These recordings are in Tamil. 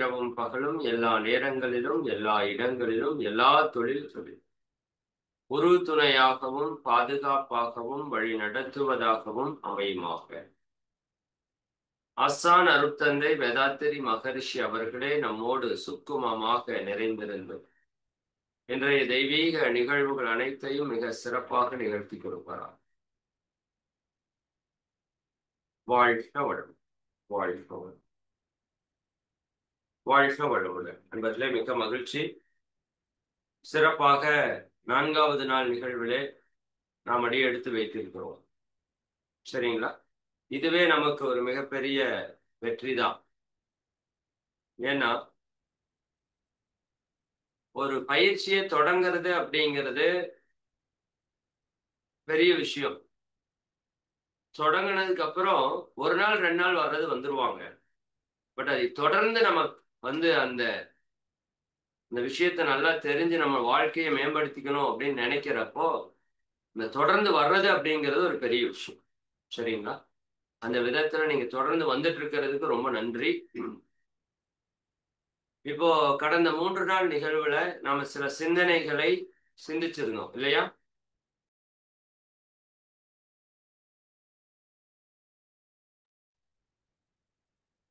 இரவும் பகலும் எல்லா நேரங்களிலும் எல்லா இடங்களிலும் எல்லா தொழில்களிலும் உறுதுணையாகவும் பாதுகாப்பாகவும் வழி நடத்துவதாகவும் அமையுமாக. ஆசான் அருட்தந்தை வேதாத்திரி மகரிஷி அவர்களே நம்மோடு சுக்குமமாக நிறைந்திருந்து இன்றைய தெய்வீக நிகழ்வுகள் அனைத்தையும் மிக சிறப்பாக நிகழ்த்தி கொடுப்பாராம். வாழ்க வளம், வாழ்க வளம், வாழ்க வளமுடன். என்பதிலே மிக மகிழ்ச்சி. சிறப்பாக 4வது நாள் நிகழ்விலே நாம் அடியெடுத்து வைத்திருக்கிறோம். சரிங்களா? இதுவே நமக்கு ஒரு மிகப்பெரிய வெற்றி தான். ஏன்னா ஒரு பயிற்சியை தொடங்கிறது அப்படிங்கிறது பெரிய விஷயம். தொடங்கினதுக்கு அப்புறம் 1 நாள் 2 நாள் வர்றது வந்துருவாங்க. பட் அதை தொடர்ந்து நம்ம அந்த விஷயத்தை நல்லா தெரிஞ்சு நம்ம வாழ்க்கையை மேம்படுத்திக்கணும் அப்படின்னு நினைக்கிறப்போ இந்த தொடர்ந்து வர்றது அப்படிங்கிறது ஒரு பெரிய விஷயம். சரிங்களா? அந்த விதத்துல நீங்க தொடர்ந்து வந்துட்டு இருக்கிறதுக்கு ரொம்ப நன்றி. இப்போ கடந்த 3 நாள் நிகழ்வுல நாம சில சிந்தனைகளை சிந்திச்சிருந்தோம் இல்லையா?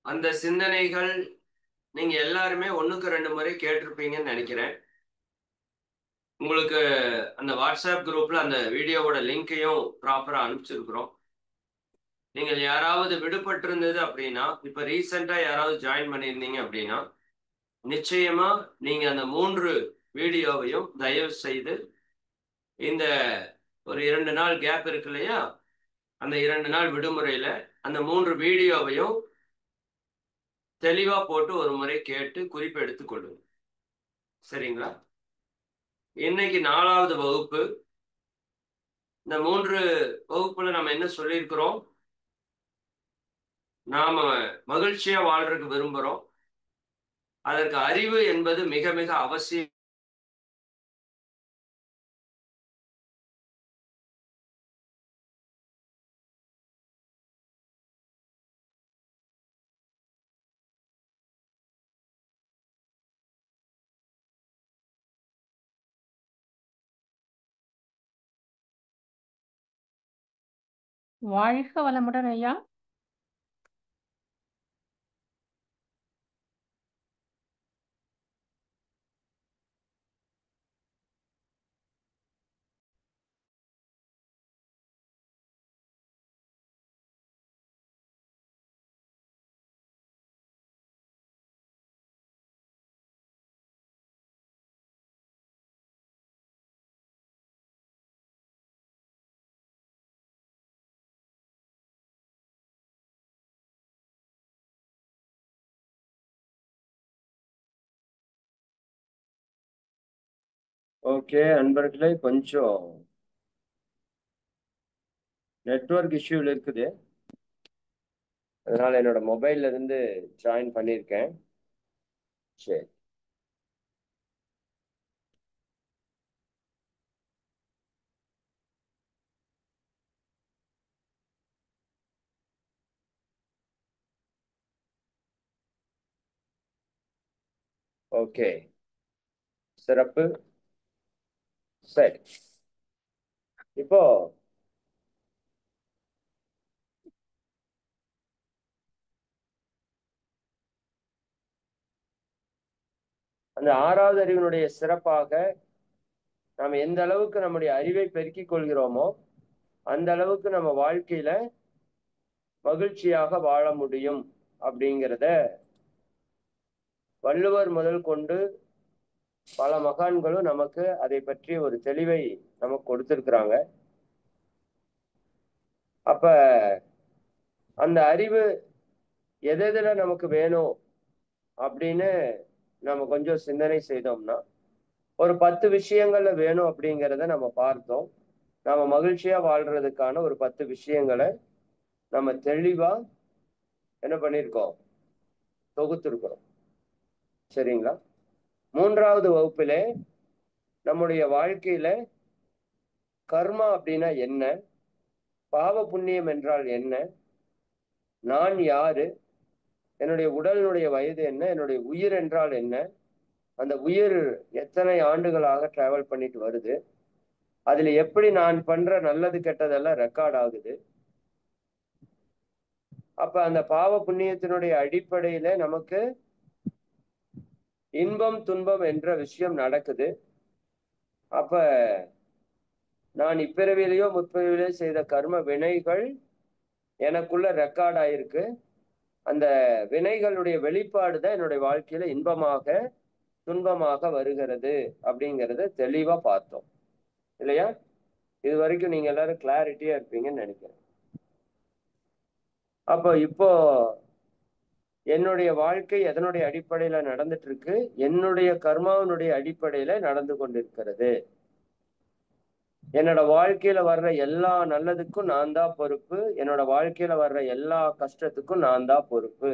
அந்த சிந்தனைகள் நீங்க எல்லாருமே 1க்கு 2 முறை கேட்டிருப்பீங்கன்னு நினைக்கிறேன். உங்களுக்கு அந்த வாட்ஸ்அப் குரூப்ல அந்த வீடியோவோட லிங்கையும் ப்ராப்பரா அனுப்பிச்சிருக்கிறோம். நீங்கள் யாராவது விடுபட்டிருந்தது அப்படின்னா, இப்ப ரீசெண்டா யாராவது ஜாயின் பண்ணியிருந்தீங்க அப்படின்னா, நிச்சயமா நீங்க அந்த 3 வீடியோவையும் தயவு செய்து இந்த ஒரு 2 நாள் கேப் இருக்கு இல்லையா? அந்த 2 நாள் விடுமுறையில அந்த 3 வீடியோவையும் தெளிவா போட்டு ஒரு முறை கேட்டு குறிப்பு எடுத்துக் கொள்ளுங்க. சரிங்களா? இன்னைக்கு 4வது வகுப்பு. இந்த 3 வகுப்புல நம்ம என்ன சொல்லியிருக்கிறோம்? நாம மகிழ்ச்சியா வாழ்றதுக்கு விரும்புறோம். அதற்கு அறிவு என்பது மிக மிக அவசியம். வாழ்க வளமுடன் ஐயா. ஓகே அன்பர்களே, கொஞ்சம் நெட்வொர்க் இஷ்யூல இருக்குது. அதனால என்னோட மொபைல்ல இருந்து ஜாயின் பண்ணியிருக்கேன். சரி, ஓகே, சிறப்பு. சரி, இப்போ அந்த 6வது அறிவினுடைய சிறப்பாக நாம் எந்த அளவுக்கு நம்முடைய அறிவை பெருக்கிக் கொள்கிறோமோ அந்த அளவுக்கு நம்ம வாழ்க்கையில மகிழ்ச்சியாக வாழ முடியும் அப்படிங்கிறத வள்ளுவர் முதல் கொண்டு பல மகான்களும் நமக்கு அதை பற்றி ஒரு தெளிவை நமக்கு கொடுத்திருக்கிறாங்க. அப்ப அந்த அறிவு எதுல நமக்கு வேணும் அப்படின்னு நம்ம கொஞ்சம் சிந்தனை செய்தோம்னா ஒரு 10 விஷயங்கள்ல வேணும் அப்படிங்கிறத நம்ம பார்த்தோம். நாம மகிழ்ச்சியா வாழ்றதுக்கான ஒரு 10 விஷயங்களை நம்ம தெளிவா என்ன பண்ணிருக்கோம், தொகுத்திருக்கிறோம். சரிங்களா? 3வது வகுப்பிலே நம்முடைய வாழ்க்கையில கர்மா அப்படின்னா என்ன, பாவ புண்ணியம் என்றால் என்ன, நான் யாரு, என்னுடைய உடலினுடைய வயது என்ன, என்னுடைய உயிர் என்றால் என்ன, அந்த உயிர் எத்தனை ஆண்டுகளாக டிராவல் பண்ணிட்டு வருது, அதுல எப்படி நான் பண்ற நல்லது கெட்டதெல்லாம் ரெக்கார்ட் ஆகுது. அப்ப அந்த பாவ புண்ணியத்தினுடைய அடிப்படையில நமக்கு இன்பம் துன்பம் என்ற விஷயம் நடக்குது. அப்ப நான் இப்பிறவிலேயோ முற்பிறவிலேயோ செய்த கர்ம வினைகள் எனக்குள்ள ரெக்கார்ட் ஆயிருக்கு. அந்த வினைகளுடைய வெளிப்பாடு தான் என்னுடைய வாழ்க்கையில இன்பமாக துன்பமாக வருகிறது அப்படிங்கறத தெளிவா பார்த்தோம் இல்லையா? இது வரைக்கும் நீங்க எல்லாரும் கிளாரிட்டியா இருப்பீங்கன்னு நினைக்கிறேன். அப்போ இப்போ என்னுடைய வாழ்க்கை எதனுடைய அடிப்படையில நடந்துட்டு இருக்கு? என்னுடைய கர்மாவினுடைய அடிப்படையில நடந்து கொண்டிருக்கிறது. என்னோட வாழ்க்கையில வர்ற எல்லா நல்லதுக்கும் நான் தான் பொறுப்பு. என்னோட வாழ்க்கையில வர்ற எல்லா கஷ்டத்துக்கும் நான் தான் பொறுப்பு.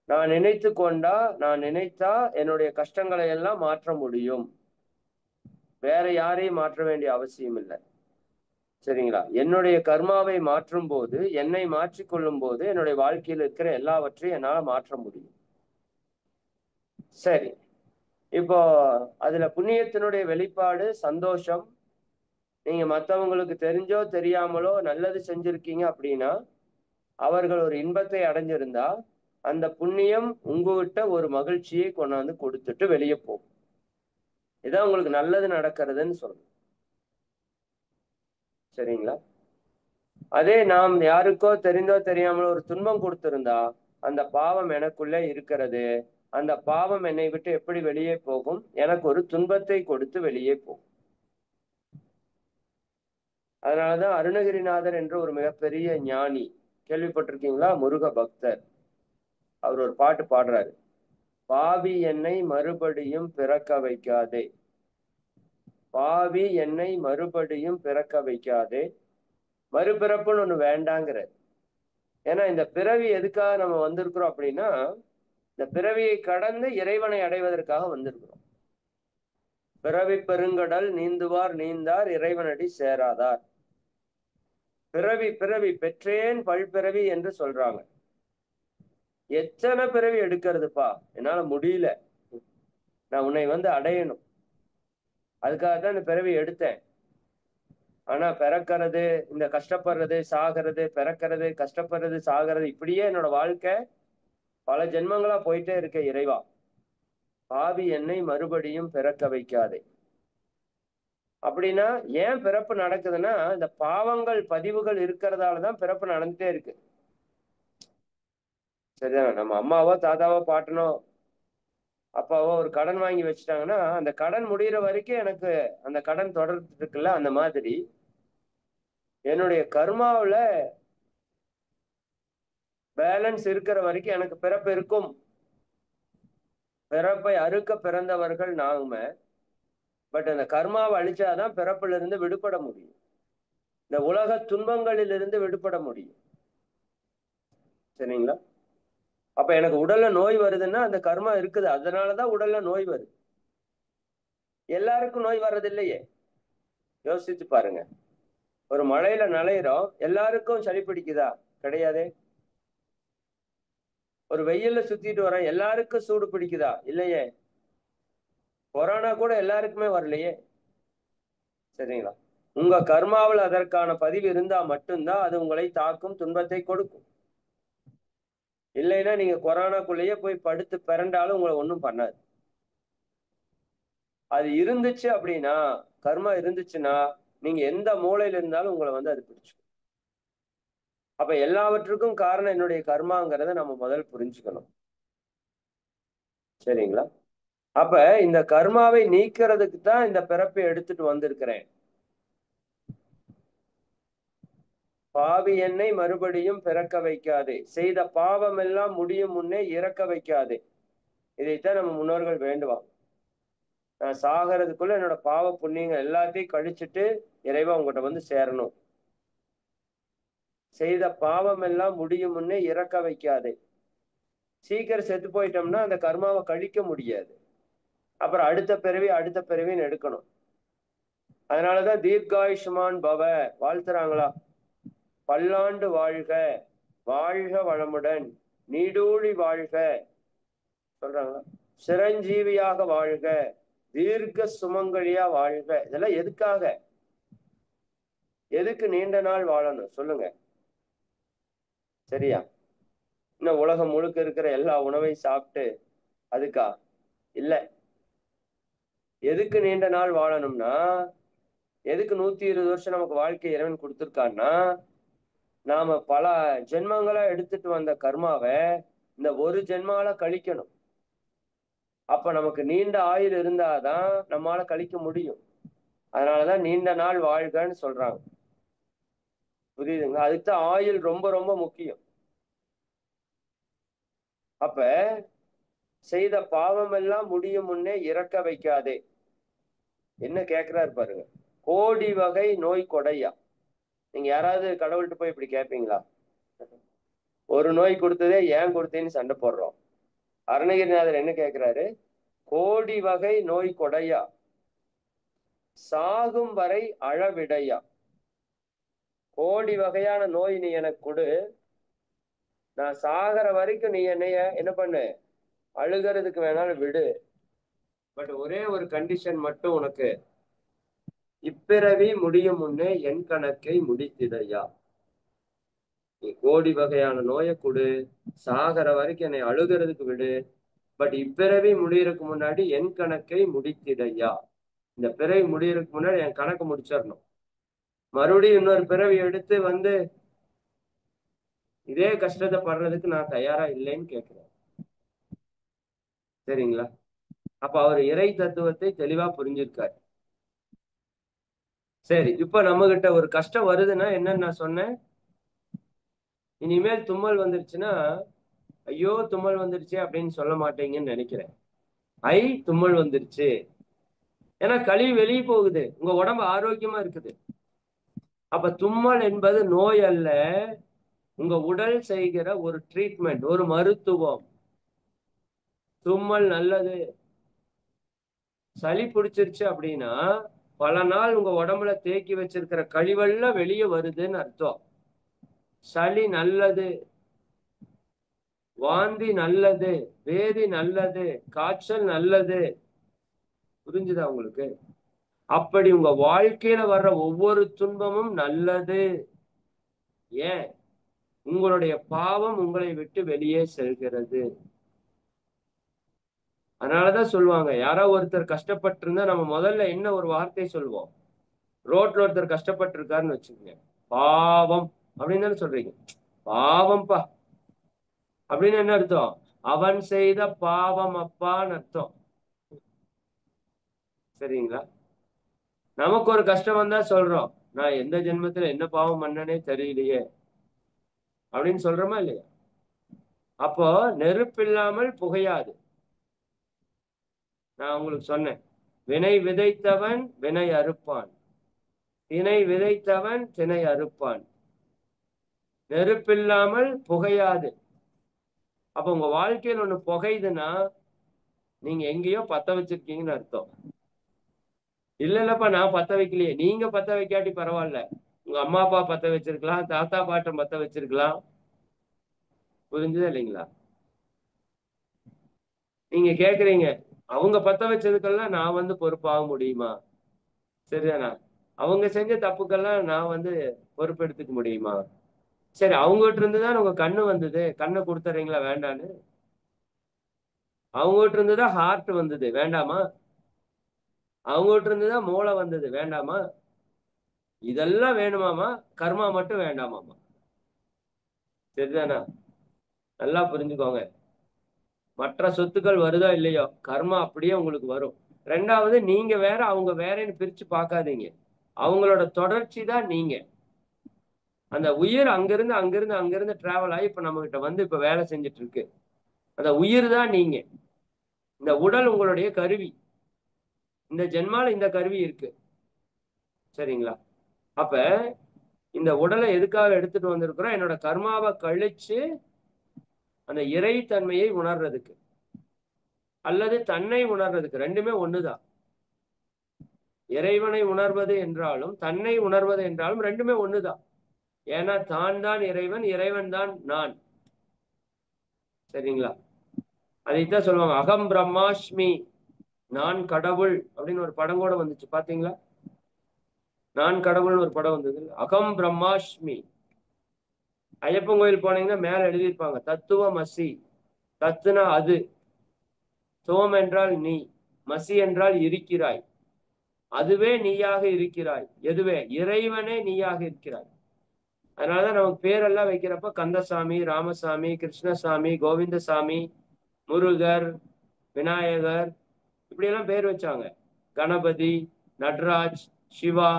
நான் நினைத்தா என்னுடைய கஷ்டங்களை எல்லாம் மாற்ற முடியும். வேற யாரையும் மாற்ற வேண்டிய அவசியம் இல்லை. சரிங்களா? என்னுடைய கர்மாவை மாற்றும் போது, என்னை மாற்றிக்கொள்ளும் போது என்னுடைய வாழ்க்கையில் இருக்கிற எல்லாவற்றையும் என்னால மாற்ற முடியும். சரி, இப்போ அதுல புண்ணியத்தினுடைய வெளிப்பாடு சந்தோஷம். நீங்க மற்றவங்களுக்கு தெரிஞ்சோ தெரியாமலோ நல்லது செஞ்சிருக்கீங்க அப்படின்னா, அவர்கள் ஒரு இன்பத்தை அடைஞ்சிருந்தா அந்த புண்ணியம் உங்ககிட்ட ஒரு மகிழ்ச்சியை கொண்டாந்து கொடுத்துட்டு வெளியே போகும். இதான் உங்களுக்கு நல்லது நடக்கிறதுன்னு சொல்லணும். சரிங்களா? அதே நாம் யாருக்கோ தெரிந்தோ தெரியாமலோ ஒரு துன்பம் கொடுத்திருந்தா அந்த பாவம் எனக்குள்ளே இருக்கிறது. அந்த பாவம் என்னை விட்டு எப்படி வெளியே போகும்? எனக்கு ஒரு துன்பத்தை கொடுத்து வெளியே போகும். அதனாலதான் அருணகிரிநாதர் என்ற ஒரு மிகப்பெரிய ஞானி, கேள்விப்பட்டிருக்கீங்களா? முருக பக்தர். அவர் ஒரு பாட்டு பாடுறாரு. பாவி என்னை மறுபடியும் பிறக்க வைக்காதே, பாவி என்னை மறுபடியும் பிறக்க வைக்காதே, மறுபிறப்புன்னு ஒண்ணு வேண்டாங்கிற. ஏன்னா இந்த பிறவி எதுக்காக நம்ம வந்திருக்கிறோம் அப்படின்னா, இந்த பிறவியை கடந்து இறைவனை அடைவதற்காக வந்திருக்கிறோம். பிறவி பெருங்கடல் நீந்துவார் நீந்தார் இறைவனடி சேராதார். பிறவி பிறவி பெற்றேன் பல்பிறவி என்று சொல்றாங்க. எத்தனை பிறவி எடுக்கிறதுப்பா, என்னால முடியல, நான் உன்னை அடையணும், அதுக்காக தான் இந்த பிறவி எடுத்தேன். ஆனா பிறக்கிறது, இந்த கஷ்டப்படுறது, சாகிறது, பிறக்கிறது, கஷ்டப்படுறது, சாகிறது, இப்படியே என்னோட வாழ்க்கை பல ஜென்மங்களா போயிட்டே இருக்க. இறைவா, பாவி என்னை மறுபடியும் பிறக்க வைக்காதே. அப்படின்னா ஏன் பிறப்பு நடக்குதுன்னா, இந்த பாவங்கள் பதிவுகள் இருக்கிறதாலதான் பிறப்பு நடந்துட்டே இருக்கு. சரிதானே? நம்ம அம்மாவோ தாத்தாவோ பாட்டனோ அப்பாவோ ஒரு கடன் வாங்கி வச்சுட்டாங்கன்னா, அந்த கடன் முடிகிற வரைக்கும் எனக்கு அந்த கடன் தொடர்ந்து இருக்குல்ல, அந்த மாதிரி என்னுடைய கர்மாவில பேலன்ஸ் இருக்கிற வரைக்கும் எனக்கு பிறப்பு இருக்கும். பிறப்பை அறுக்க பிறந்தவர்கள் நாம. பட் அந்த கர்மாவை அழிச்சாதான் பிறப்புல இருந்து விடுபட முடியும், இந்த உலக துன்பங்களிலிருந்து விடுபட முடியும். சரிங்களா? அப்ப எனக்கு உடல்ல நோய் வருதுன்னா அந்த கர்மா இருக்குது, அதனாலதான் உடல்ல நோய் வருது. எல்லாருக்கும் நோய் வர்றது இல்லையே. யோசிச்சு பாருங்க. ஒரு மழையில நனையிறோம், எல்லாருக்கும் சளி பிடிக்குதா? கிடையாதே. ஒரு வெயில்ல சுத்திட்டு வரோம், எல்லாருக்கும் சூடு பிடிக்குதா? இல்லையே. கொரோனா கூட எல்லாருக்குமே வரலையே. சரிங்களா? உங்க கர்மாவில் அதற்கான பதிவு இருந்தா மட்டும்தான் அது உங்களை தாக்கும், துன்பத்தை கொடுக்கும். இல்லைன்னா நீங்க கொரோனாக்குள்ளேயே போய் படுத்து பிறண்டாலும் உங்களை ஒன்றும் பண்ணாது. அது இருந்துச்சு அப்படின்னா, கர்மா இருந்துச்சுன்னா, நீங்க எந்த மூலையில இருந்தாலும் உங்களை அது பிடிச்சு. அப்ப எல்லாவற்றுக்கும் காரணம் என்னுடைய கர்மாங்கிறத நம்ம முதல் புரிஞ்சுக்கணும். சரிங்களா? அப்ப இந்த கர்மாவை நீக்கிறதுக்கு தான் இந்த பிறப்பை எடுத்துட்டு வந்திருக்கிறேன். பாவி என்னை மறுபடியும் பிறக்க வைக்காதே, செய்த பாவம் எல்லாம் முடியும் முன்னே இறக்க வைக்காதே. இதைத்தான் நம்ம முன்னோர்கள் வேண்டுவாங்க. நான் சாகிறதுக்குள்ள என்னோட பாவ புண்ணியங்கள் எல்லாத்தையும் கழிச்சுட்டு இறைவா உங்ககிட்ட சேரணும். செய்த பாவம் எல்லாம் முடியும் முன்னே இறக்க வைக்காதே. சீக்கிரம் செத்து போயிட்டோம்னா அந்த கர்மாவை கழிக்க முடியாது. அப்புறம் அடுத்த பிறவின்னு எடுக்கணும். அதனாலதான் தீர்காயுஷ்மான் பவ வாழ்த்துறாங்களா? பல்லாண்டு வாழ்க, வாழ்க வளமுடன், நீடூழி வாழ்க சொல்றாங்க, சிரஞ்சீவியாக வாழ்க, தீர்க்க சுமங்கலியா வாழ்க. இதெல்லாம் எதுக்காக? எதுக்கு நீண்ட நாள் வாழணும் சொல்லுங்க? சரியா? இன்னும் உலகம் முழுக்க இருக்கிற எல்லா உணவையும் சாப்பிட்டு அதுக்கா? இல்ல. எதுக்கு நீண்ட நாள் வாழணும்னா, எதுக்கு 120 வருஷம் நமக்கு வாழ்க்கை இறைவன் கொடுத்திருக்கான்னா, நாம பல ஜென்மங்களா எடுத்துட்டு வந்த கர்மாவை இந்த ஒரு ஜென்மால கழிக்கணும். அப்ப நமக்கு நீண்ட ஆயுள் இருந்தாதான் நம்மளால கழிக்க முடியும். அதனாலதான் நீண்ட நாள் வாழ்கன்னு சொல்றாங்க. புரியுதுங்க? அதுக்குதான் ஆயுள் ரொம்ப ரொம்ப முக்கியம். அப்ப செய்த பாவம் எல்லாம் முடியும் முன்னே இறக்க வைக்காதே. என்ன கேட்கிறாரு பாருங்க, கோடி வகை நோய் கொடையா. நீங்க யாராவது கடவுள்கிட்ட போய் இப்படி கேட்பீங்களா? ஒரு நோய் கொடுத்ததே ஏன் கொடுத்தேன்னு சண்டை போடுறோம். அருணகிரிநாதர் என்ன கேட்கிறாரு, கோடி வகை நோய் கொடையா, சாகும் வரை அழவிடையா. கோடி வகையான நோய் நீ எனக்கு கொடு, நான் சாகிற வரைக்கும் நீ என்னைய என்ன பண்ணு, அழுகிறதுக்கு வேணாலும் விடு. பட் ஒரே ஒரு கண்டிஷன் மட்டும் உனக்கு, இப்பிறவி முடியும் முன்னே என் கணக்கை முடித்திடையா. நீ கோடி வகையான நோயை கொடு, சாகிற வரைக்கும் என்னை அழுகிறதுக்கு விடு, பட் இப்பிறவி முடியறதுக்கு முன்னாடி என் கணக்கை முடித்திடையா. இந்த பிறவி முடியறதுக்கு முன்னாடி என் கணக்கு முடிச்சிடணும். மறுபடியும் இன்னொரு பிறவி எடுத்து வந்து இதே கஷ்டத்தை படுறதுக்கு நான் தயாரா இல்லைன்னு கேட்கிறேன். சரிங்களா? அப்ப அவர் இறை தத்துவத்தை தெளிவா புரிஞ்சிருக்காரு. சரி, இப்ப நம்ம கிட்ட ஒரு கஷ்டம் வருதுன்னா என்னன்னு நான் சொன்னேன், இனிமேல் தும்மல் வந்துருச்சுன்னா ஐயோ தும்மல் வந்துருச்சு அப்படின்னு சொல்ல மாட்டீங்கன்னு நினைக்கிறேன். தும்மல் வந்துருச்சு, ஏன்னா கழிவு வெளியே போகுது, உங்க உடம்பு ஆரோக்கியமா இருக்குது. அப்ப தும்மல் என்பது நோய் அல்ல, உங்க உடல் செய்கிற ஒரு ட்ரீட்மெண்ட், ஒரு மருத்துவம். தும்மல் நல்லது. சளி பிடிச்சிருச்சு அப்படின்னா பல நாள் உங்க உடம்புல தேக்கி வச்சிருக்கிற கழிவெல்லாம் வெளியே வருதுன்னு அர்த்தம். சளி நல்லது, வாந்தி நல்லது, வேதி நல்லது, காய்ச்சல் நல்லது. புரிஞ்சுதா உங்களுக்கு? அப்படி உங்க வாழ்க்கையில வர்ற ஒவ்வொரு துன்பமும் நல்லது. ஏன்? உங்களுடைய பாவம் உங்களை விட்டு வெளியே செல்கிறது. அதனாலதான் சொல்லுவாங்க, யாரோ ஒருத்தர் கஷ்டப்பட்டு இருந்தா நம்ம முதல்ல என்ன ஒரு வார்த்தை சொல்லுவோம், ரோட்ல ஒருத்தர் கஷ்டப்பட்டு இருக்காருன்னு வச்சுக்கோங்க, பாவம் அப்படின்னு தானே சொல்றீங்க. பாவம்பா அப்படின்னு என்ன அர்த்தம்? அவன் செய்த பாவம் அப்பான்னு அர்த்தம். சரிங்களா? நமக்கு ஒரு கஷ்டம் வந்தா சொல்றோம், நான் எந்த ஜென்மத்துல என்ன பாவம் பண்ணனே தெரியலையே அப்படின்னு சொல்றோமா இல்லையா? அப்போ நெருப்பு இல்லாமல் புகையாது. நான் உங்களுக்கு சொன்னேன், வினை விதைத்தவன் வினை அறுப்பான், திணை விதைத்தவன் திணை அறுப்பான். நெருப்பில்லாமல் புகையாது. அப்ப உங்க வாழ்க்கையில் ஒண்ணு புகையுதுன்னா நீங்க எங்கேயோ பத்த வச்சிருக்கீங்கன்னு அர்த்தம். இல்லப்பா நான் பத்த வைக்கலையே, நீங்க பத்த வைக்காட்டி பரவாயில்ல, உங்க அம்மா அப்பா பத்த வச்சிருக்கலாம், தாத்தா பாட்டம் பத்த வச்சிருக்கலாம். புரிஞ்சுதா இல்லைங்களா? நீங்க கேக்குறீங்க, அவங்க பத்த வச்சதுக்கெல்லாம் நான் வந்து பொறுப்பாக முடியுமா? சரிதானா? அவங்க செஞ்ச தப்புக்கெல்லாம் நான் பொறுப்பெடுத்துக்க முடியுமா? சரி, அவங்ககிட்ட இருந்துதான் உங்க கண்ணு வந்தது, கண்ணை கொடுத்துறீங்களா வேண்டான்னு? அவங்ககிட்ட இருந்துதான் ஹார்ட் வந்தது, வேண்டாமா? அவங்ககிட்ட இருந்துதான் மூளை வந்தது, வேண்டாமா? இதெல்லாம் வேணுமாமா, கர்மா மட்டும் வேண்டாமாமா. சரிதானா? நல்லா புரிஞ்சுக்கோங்க. மற்ற சொத்துக்கள் வருதோ இல்லையோ, கர்மா அப்படியே உங்களுக்கு வரும். ரெண்டாவது, நீங்க வேற அவங்க வேறன்னு பிரிச்சு பார்க்காதீங்க. அவங்களோட தொடர்ச்சி தான் நீங்க. அந்த உயிர் அங்கிருந்து டிராவல் ஆகி இப்ப நம்ம கிட்ட இப்ப வேலை செஞ்சுட்டு இருக்கு. அந்த உயிர் தான் நீங்க. இந்த உடல் உங்களுடைய கருவி. இந்த ஜென்மால இந்த கருவி இருக்கு. சரிங்களா? அப்ப இந்த உடலை எதுக்காக எடுத்துட்டு வந்திருக்கிறோம்? என்னோட கர்மாவை கழிச்சு அந்த இறைத்தன்மையை உணர்றதுக்கு, அல்லது தன்னை உணர்றதுக்கு. ரெண்டுமே ஒண்ணுதான். இறைவனை உணர்வது என்றாலும் தன்னை உணர்வது என்றாலும் ரெண்டுமே ஒண்ணுதான். ஏன்னா தான் தான் இறைவன், இறைவன் தான் நான். சரிங்களா? அதைத்தான் சொல்லுவாங்க, அகம் பிரம்மாஸ்மி, நான் கடவுள் அப்படின்னு ஒரு படம் கூட வந்துச்சு, பாத்தீங்களா? நான் கடவுள்னு ஒரு படம் வந்தது. அகம் பிரம்மாஸ்மி. ஐயப்பன் கோயில் போனீங்கன்னா மேல எழுதியிருப்பாங்க தத்துவம் அசி. தத்துனா அது, சோம் என்றால் நீ, மசி என்றால் இருக்கிறாய், அதுவே நீயாக இருக்கிறாய். எதுவே? இறைவனே நீயாக இருக்கிறாய். அதனாலதான் நமக்கு பேரெல்லாம் வைக்கிறப்ப கந்தசாமி, ராமசாமி, கிருஷ்ணசாமி, கோவிந்தசாமி, முருகர், விநாயகர், இப்படியெல்லாம் பேர் வச்சாங்க. கணபதி, நட்ராஜ், சிவா,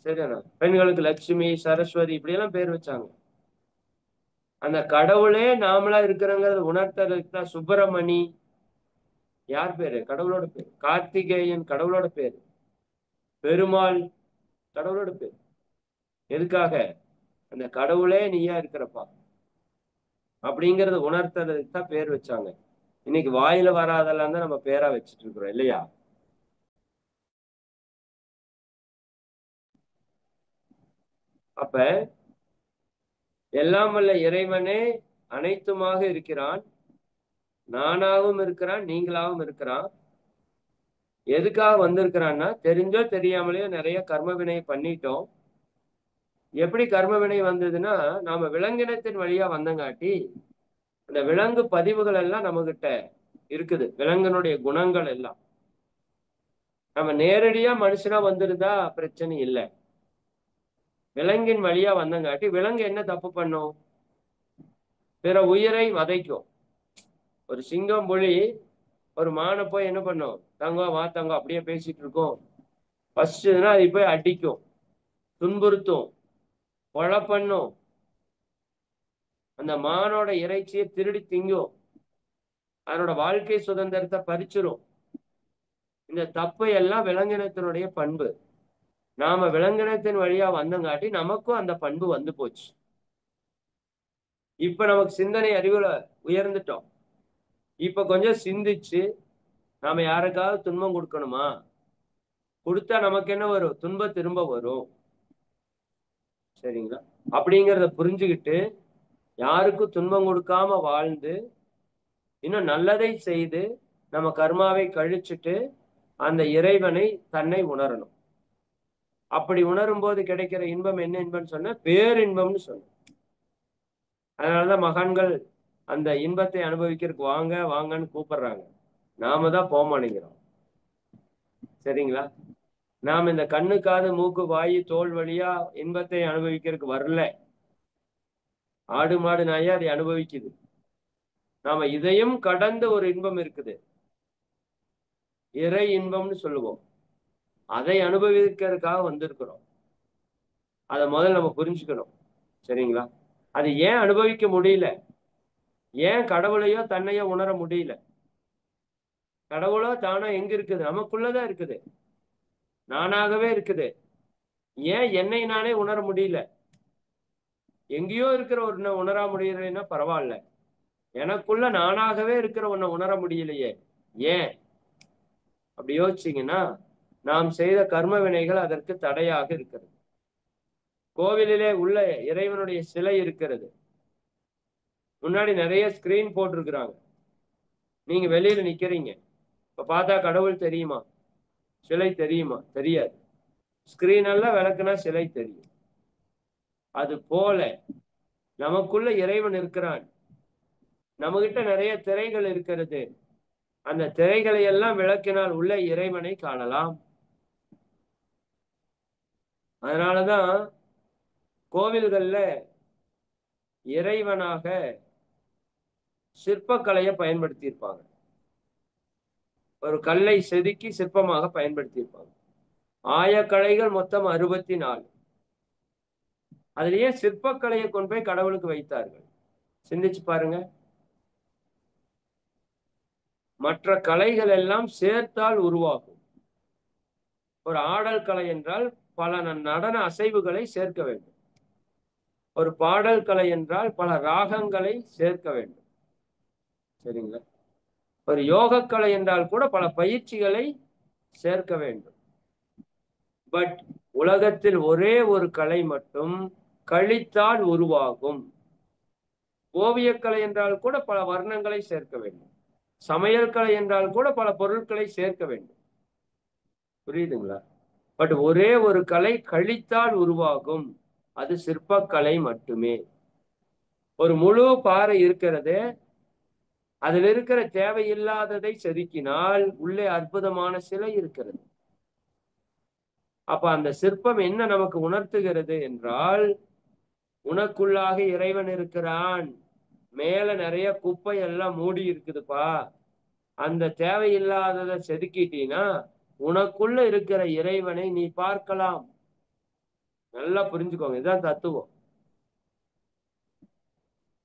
சரியா? பெண்களுக்கு லட்சுமி, சரஸ்வதி, இப்படியெல்லாம் பேர் வச்சாங்க. அந்த கடவுளே நாமளா இருக்கிறோங்கிறது உணர்த்துறதுக்கு தான் சுப்பிரமணி. யார் பேரு? கடவுளோட பேர். கார்த்திகேயன் கடவுளோட பேர். பெருமாள் கடவுளோட பேர். எதுக்காக? அந்த கடவுளே நீயா இருக்கிறப்பா அப்படிங்கறத உணர்த்துறதுக்கு தான் பேர் வச்சாங்க. இன்னைக்கு வாயில வராதெல்லாம் தான் நம்ம பேரா வச்சுட்டு இருக்கிறோம், இல்லையா? அப்ப எல்லாம் வல்ல இறைவனே அனைத்துமாக இருக்கிறான், நானாகவும் இருக்கிறான், நீங்களாகவும் இருக்கிறான். எதுக்காக வந்திருக்கிறான்னா, தெரிஞ்சோ தெரியாமலையோ நிறைய கர்ம வினை பண்ணிட்டோம். எப்படி கர்ம வினை வந்ததுன்னா, நாம விலங்கினத்தின் வழியா வந்தங்காட்டி அந்த விலங்கு பதிவுகள் எல்லாம் நம்ம கிட்ட இருக்குது. விலங்கினுடைய குணங்கள் எல்லாம் நம்ம நேரடியா மனுஷனா வந்திருந்தா பிரச்சனை இல்லை. விலங்கின் வழியா வந்தங்காட்டி விலங்கு என்ன தப்பு பண்ணும்? பிற உயிரை வதைக்கும். ஒரு சிங்கம், புலி ஒரு மானை போய் என்ன பண்ணும்? தங்கம் வா தங்கம் அப்படியே பேசிட்டு இருக்கோம். ஃபர்ஸ்ட்னா அது போய் அடிக்கும், துன்புறுத்தும், கொலை பண்ணும். அந்த மானோட இறைச்சியை திருடி திங்கும், அதனோட வாழ்க்கை சுதந்திரத்தை பறிச்சிரும். இந்த தப்பை எல்லாம் விலங்கினத்தினுடைய பண்பு. நாம விலங்கினத்தின் வழியா வந்தங்காட்டி நமக்கும் அந்த பண்பு வந்து போச்சு. இப்ப நமக்கு சிந்தனை அறிவுல உயர்ந்துட்டோம். இப்ப கொஞ்சம் சிந்திச்சு நாம யாருக்காவது துன்பம் கொடுக்கணுமா? கொடுத்தா நமக்கு என்ன வரும்? துன்பம் திரும்ப வரும். சரிங்களா? அப்படிங்கிறத புரிஞ்சுக்கிட்டு யாருக்கும் துன்பம் கொடுக்காம வாழ்ந்து இன்னும் நல்லதை செய்து நம்ம கர்மாவை கழிச்சுட்டு அந்த இறைவனை தன்னை உணரணும். அப்படி உணரும் போது கிடைக்கிற இன்பம் என்ன இன்பம்னு சொன்ன? பேரின்பம்னு சொன்ன. அதனாலதான் மகான்கள் அந்த இன்பத்தை அனுபவிக்கிறதுக்கு வாங்க வாங்கன்னு கூப்பிடுறாங்க. நாம தான் போக மாட்டேங்கிறோம். சரிங்களா? நாம இந்த கண்ணு, காது, மூக்கு, வாயு, தோல் வழியா இன்பத்தை அனுபவிக்கிறதுக்கு வரல. ஆடு மாடு நாயா அதை அனுபவிக்குது. நாம இதையும் கடந்த ஒரு இன்பம் இருக்குது, இறை இன்பம்னு சொல்லுவோம். அதை அனுபவிக்கிறதுக்காக வந்திருக்கிறோம். அதை முதல்ல நம்ம புரிஞ்சுக்கணும். சரிங்களா? அது ஏன் அனுபவிக்க முடியல? ஏன் கடவுளையோ தன்னையோ உணர முடியல? கடவுளோ தானோ எங்க இருக்குது? நமக்குள்ளதான் இருக்குது, நானாகவே இருக்குது. ஏன் என்னை நானே உணர முடியல? எங்கேயோ இருக்கிற ஒன்ன உணர முடியலைன்னா பரவாயில்ல, எனக்குள்ள நானாகவே இருக்கிற ஒன்ன உணர முடியலையே, ஏன்? அப்படி யோசிச்சீங்கன்னா நாம் செய்த கர்ம வினைகள் அதற்கு தடையாக இருக்கிறது. கோவிலிலே உள்ள இறைவனுடைய சிலை இருக்கிறது, முன்னாடி நிறைய ஸ்கிரீன் போட்டிருக்கிறாங்க. நீங்க வெளியில நிக்கிறீங்க, இப்ப பார்த்தா கடவுள் தெரியுமா? சிலை தெரியுமா? தெரியாது. ஸ்கிரீன் எல்லாம் விளக்குனா சிலை தெரியும். அது போல நமக்குள்ள இறைவன் இருக்கிறான். நம்ம கிட்ட நிறைய திரைகள் இருக்கிறது, அந்த திரைகளை எல்லாம் விளக்கினால் உள்ள இறைவனை காணலாம். அதனாலதான் கோவில்கள்ல இறைவனாக சிற்பக்கலையை பயன்படுத்தி இருப்பாங்க. ஒரு கல்லை செதுக்கி சிற்பமாக பயன்படுத்தி இருப்பாங்க. ஆயக்கலைகள் மொத்தம் 64. அதுலயே சிற்பக்கலையை கொண்டு போய் கடவுளுக்கு வைத்தார்கள். சிந்திச்சு பாருங்க. மற்ற கலைகள் எல்லாம் சேர்த்தால் உருவாகும். ஒரு ஆடல் கலை என்றால் பல நடன அசைவுகளை சேர்க்க வேண்டும். ஒரு பாடல் கலை என்றால் பல ராகங்களை சேர்க்க வேண்டும். சரிங்களா? ஒரு யோக கலை என்றால் கூட பல பயிற்சிகளை சேர்க்க வேண்டும். பட் உலகத்தில் ஒரே ஒரு கலை மட்டும் கழித்தால் உருவாகும். ஓவியக்கலை என்றால் கூட பல வர்ணங்களை சேர்க்க வேண்டும். சமையல் கலை என்றால் கூட பல பொருட்களை சேர்க்க வேண்டும். புரியுதுங்களா? பட் ஒரே ஒரு கலை கழித்தால் உருவாகும், அது சிற்பக்கலை மட்டுமே. ஒரு முழு பாறை இருக்கிறது, அதில் இருக்கிற தேவையில்லாததை செதுக்கினால் உள்ளே அற்புதமான சிலை இருக்கிறது. அப்ப அந்த சிற்பம் என்ன நமக்கு உணர்த்துகிறது என்றால், உனக்குள்ளாக இறைவன் இருக்கிறான், மேல நிறைய குப்பை எல்லாம் மூடி இருக்குதுப்பா, அந்த தேவையில்லாததை செதுக்கிட்டீன்னா உனக்குள்ள இருக்கிற இறைவனை நீ பார்க்கலாம். நல்லா புரிஞ்சுக்கோங்க, இதுதான் தத்துவம்.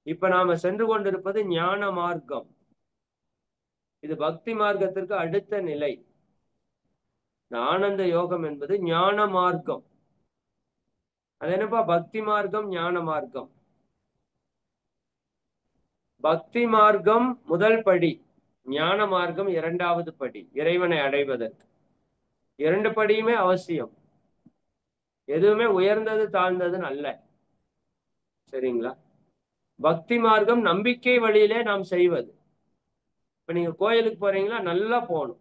இப்ப நாம சென்று கொண்டிருப்பது ஞான மார்க்கம். இது பக்தி மார்க்கத்திற்கு அடுத்த நிலை. இந்த ஆனந்த யோகம் என்பது ஞான மார்க்கம். அது என்னப்பா பக்தி மார்க்கம் ஞான மார்க்கம்? பக்தி மார்க்கம் முதல் படி, ஞான மார்க்கம் இரண்டாவது படி, இறைவனை அடைவதற்கு. இரண்டு படியுமே அவசியம். எதுவுமே உயர்ந்தது தாழ்ந்ததுன்னு அல்ல. சரிங்களா? பக்தி மார்க்கம் நம்பிக்கை வழியிலே நாம் செய்வது. இப்ப நீங்க கோயிலுக்கு போறீங்களா, நல்லா போகணும்.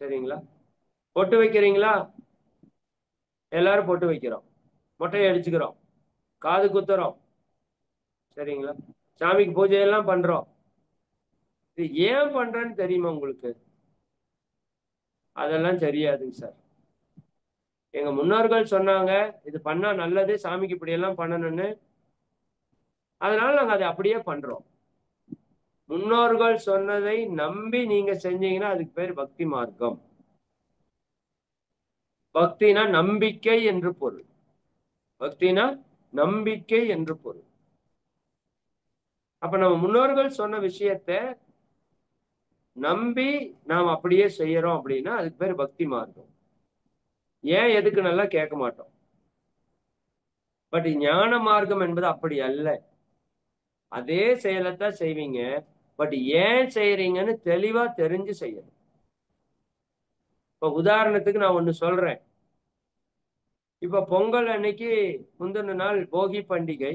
சரிங்களா? பொட்டு வைக்கிறீங்களா, எல்லாரும் பொட்டு வைக்கிறோம், மொட்டையை அடிச்சுக்கிறோம், காது குத்துறோம். சரிங்களா? சாமிக்கு பூஜை எல்லாம் பண்றோம். இது ஏன் பண்றேன்னு தெரியுமா உங்களுக்கு? அதெல்லாம் தெரியாதுங்க சார். எங்க முன்னோர்கள் சொன்னாங்க, இது பண்ணா நல்லது, சாமிக்கு இப்படி எல்லாம் பண்ணணும்னு. அதனால நாங்க அதை அப்படியே பண்றோம். முன்னோர்கள் சொன்னதை நம்பி நீங்க செஞ்சீங்கன்னா அதுக்கு பேர் பக்தி மார்க்கம். பக்தினா நம்பிக்கை என்று பொருள். பக்தினா நம்பிக்கை என்று பொருள். அப்ப நம்ம முன்னோர்கள் சொன்ன விஷயத்த நம்பி நாம் அப்படியே செய்யறோம் அப்படின்னா அதுக்கு பேர் பக்தி மார்க்கம். ஏன் எதுக்கு நல்லா கேட்க மாட்டோம். பட் ஞான மார்க்கம் என்பது அப்படி அல்ல. அதே செயலைத்தான் செய்வீங்க, பட் ஏன் செய்யறீங்கன்னு தெளிவா தெரிஞ்சு செய்யணும். இப்ப உதாரணத்துக்கு நான் ஒண்ணு சொல்றேன். இப்ப பொங்கல் அன்னைக்கு முந்தின நாள் போகி பண்டிகை,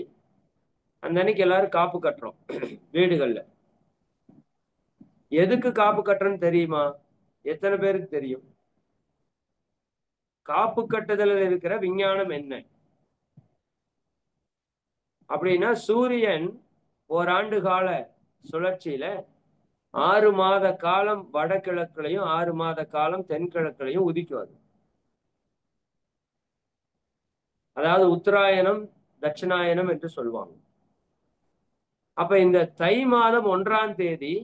அந்த அன்னைக்கு எல்லாரும் காப்பு கட்டுறோம் வீடுகள்ல. எதுக்கு காப்பு கட்டுறோன்னு தெரியுமா? எத்தனை பேருக்கு தெரியும்? காப்பு கட்டுதலில் இருக்கிற விஞ்ஞானம் என்ன அப்படின்னா, சூரியன் ஓராண்டு கால சுழற்சியில 6 மாத காலம் வடகிழக்குலையும் 6 மாத காலம் தென்கிழக்குலையும் உதிக்குவாது. அதாவது உத்தராயணம் தட்சிணாயனம் என்று சொல்லுவாங்க. அப்ப இந்த தை மாதம் 1ஆம் தேதி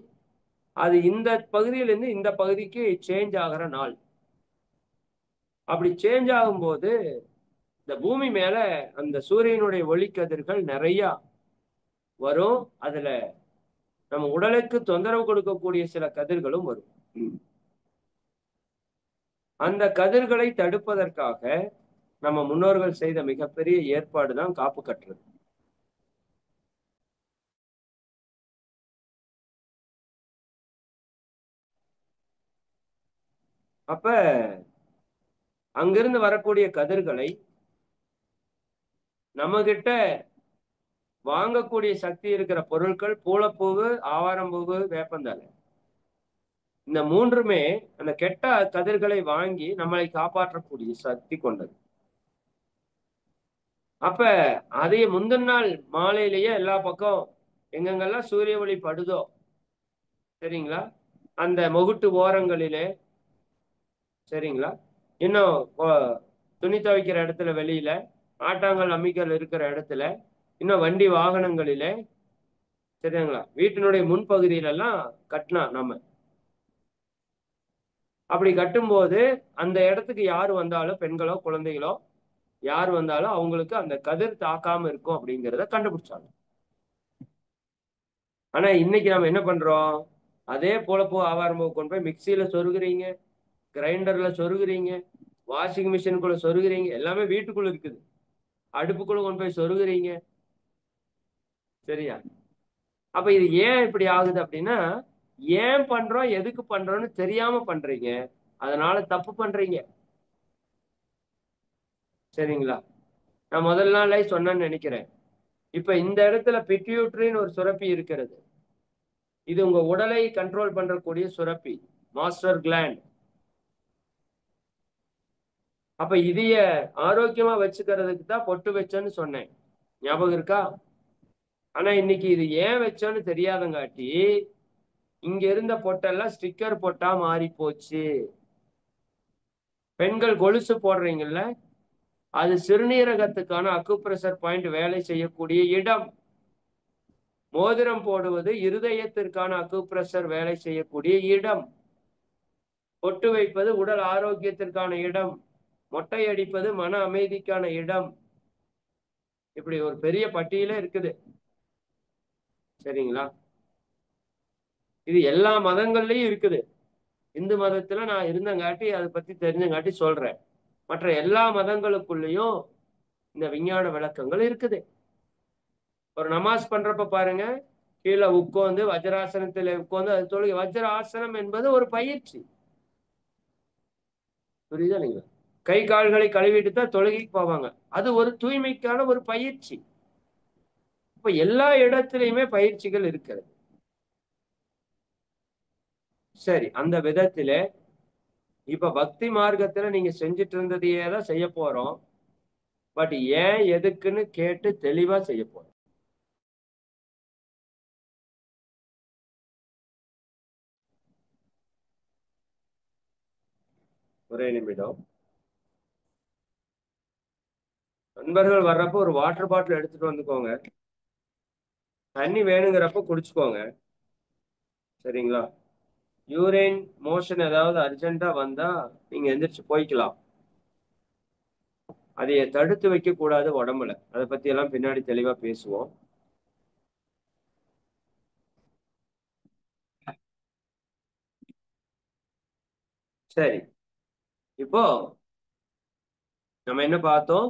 அது இந்த பகுதியிலிருந்து இந்த பகுதிக்கு சேஞ்ச் ஆகிற நாள். அப்படி சேஞ்ச் ஆகும்போது இந்த பூமி மேல அந்த சூரியனுடைய ஒளிக்கதிர்கள் நிறைய வரும். அதுல நம்ம உடலுக்கு தொந்தரவு கொடுக்கக்கூடிய சில கதிர்களும் வரும். அந்த கதிர்களை தடுப்பதற்காக நம்ம முன்னோர்கள் செய்த மிகப்பெரிய ஏற்பாடு தான் காப்பு கட்டுறது. அப்ப அங்கிருந்து வரக்கூடிய கதிர்களை நம்ம கிட்ட வாங்கக்கூடிய சக்தி இருக்கிற பொருட்கள் பூளப்பூவு, ஆவாரம்பூவு, வேப்பந்தலை, இந்த மூன்றுமே அந்த கெட்ட கதிர்களை வாங்கி நம்மளை காப்பாற்றக்கூடிய சக்தி கொண்டது. அப்ப அதைய முந்தின நாள் மாலையிலேயே எல்லா பக்கம் எங்கெங்கெல்லாம் சூரிய ஒளி படுதோ, சரிங்களா, அந்த முகுட்டு ஓரங்களிலே, சரிங்களா, இன்னும் துணி துவைக்கிற இடத்துல, வெளியில ஆட்டாங்கல் அம்மிக்கல் இருக்கிற இடத்துல, இன்னும் வண்டி வாகனங்களிலே, சரிங்களா, வீட்டினுடைய முன்பகுதியில எல்லாம் கட்டினா நம்ம அப்படி கட்டும்போது அந்த இடத்துக்கு யார் வந்தாலும், பெண்களோ குழந்தைகளோ யார் வந்தாலும் அவங்களுக்கு அந்த கதிர் தாக்காம இருக்கும் அப்படிங்கிறத கண்டுபிடிச்சாங்க. ஆனா இன்னைக்கு நம்ம என்ன பண்றோம்? அதே பூளப்பூ ஆவாரம்பூ கொண்டு போய் மிக்சியில சொருகுறீங்க, கிரைண்டர்ல சொருகுறீங்க, வாஷிங் மிஷினுக்குள்ள சொருகுறீங்க, எல்லாமே வீட்டுக்குள்ள இருக்குது. அடுப்புக்குள்ள கொண்டு போய் சொருகுறீங்க. சரியா? அப்ப இது ஏன் இப்படி ஆகுது அப்படின்னா, ஏன் பண்றோம் எதுக்கு பண்றோம்னு தெரியாம பண்றீங்க, அதனால தப்பு பண்றீங்க. சரிங்களா? நான் முதல் நாளே சொன்னேன்னு நினைக்கிறேன். இப்ப இந்த இடத்துல பிட்யூட்டரின்னு ஒரு சுரப்பி இருக்கிறது. இது உங்க உடலை கண்ட்ரோல் பண்றக்கூடிய சுரப்பி, மாஸ்டர் கிளாண்ட். அப்ப இதைய ஆரோக்கியமா வச்சுக்கிறதுக்கு தான் பொட்டு வச்சேன்னு சொன்னேன், ஞாபகம் இருக்கா? ஆனா இன்னைக்கு இது ஏன் வச்சோன்னு தெரியாதங்காட்டி இங்க இருந்த பொட்டெல்லாம் ஸ்டிக்கர் பொட்டா மாறி போச்சு. பெண்கள் கொலுசு போடுறீங்கல்ல, அது சிறுநீரகத்துக்கான அக்குப்ரெஷர் பாயிண்ட் வேலை செய்யக்கூடிய இடம். மோதிரம் போடுவது இருதயத்திற்கான அக்குப்ரெஷர் வேலை செய்யக்கூடிய இடம். பொட்டு வைப்பது உடல் ஆரோக்கியத்திற்கான இடம். மொட்டை அடிப்பது மன அமைதிக்கான இடம். இப்படி ஒரு பெரிய பட்டியலே இருக்குது. சரிங்களா? இது எல்லா மதங்கள்லயும் இருக்குது. இந்து மதத்துல நான் இருந்தங்காட்டி அதை பத்தி தெரிஞ்சங்காட்டி சொல்றேன். மற்ற எல்லா மதங்களுக்குள்ளயும் இந்த விஞ்ஞான விளக்கங்கள் இருக்குது. ஒரு நமாஸ் பண்றப்ப பாருங்க, கீழே உட்கார்ந்து வஜ்ராசனத்துல உட்கார்ந்து அது தொழுகை. வஜ்ராசனம் என்பது ஒரு பயிற்சி. புரியுதா? நீங்க கை கால்களை கழுவிட்டு தான் தொழுகைக்கு போவாங்க. அது ஒரு தூய்மைக்கான ஒரு பயிற்சி. இப்ப எல்லா இடத்திலையுமே பயிற்சிகள் இருக்கிறது. சரி, அந்த விதத்தில இப்ப பக்தி மார்க்கத்துல நீங்க செஞ்சுட்டு இருந்ததையே தான் செய்ய போறோம். பட் ஏன் எதுக்குன்னு கேட்டு தெளிவா செய்ய போறோம். ஒரே நிமிடம். நண்பர்கள் வர்றப்போ ஒரு வாட்டர் பாட்டில் எடுத்துட்டு வந்துக்கோங்க. தண்ணி வேணுங்கிறப்ப குடிச்சுக்கோங்க. சரிங்களா? யூரின் மோஷன் ஏதாவது அர்ஜென்ட்டா வந்தா நீங்க எந்திரிச்சு போய்க்கலாம். அதைய தடுத்து வைக்க கூடாது உடம்புல. அதை பத்தி எல்லாம் பின்னாடி தெளிவா பேசுவோம். சரி, இப்போ நம்ம என்ன பார்த்தோம்?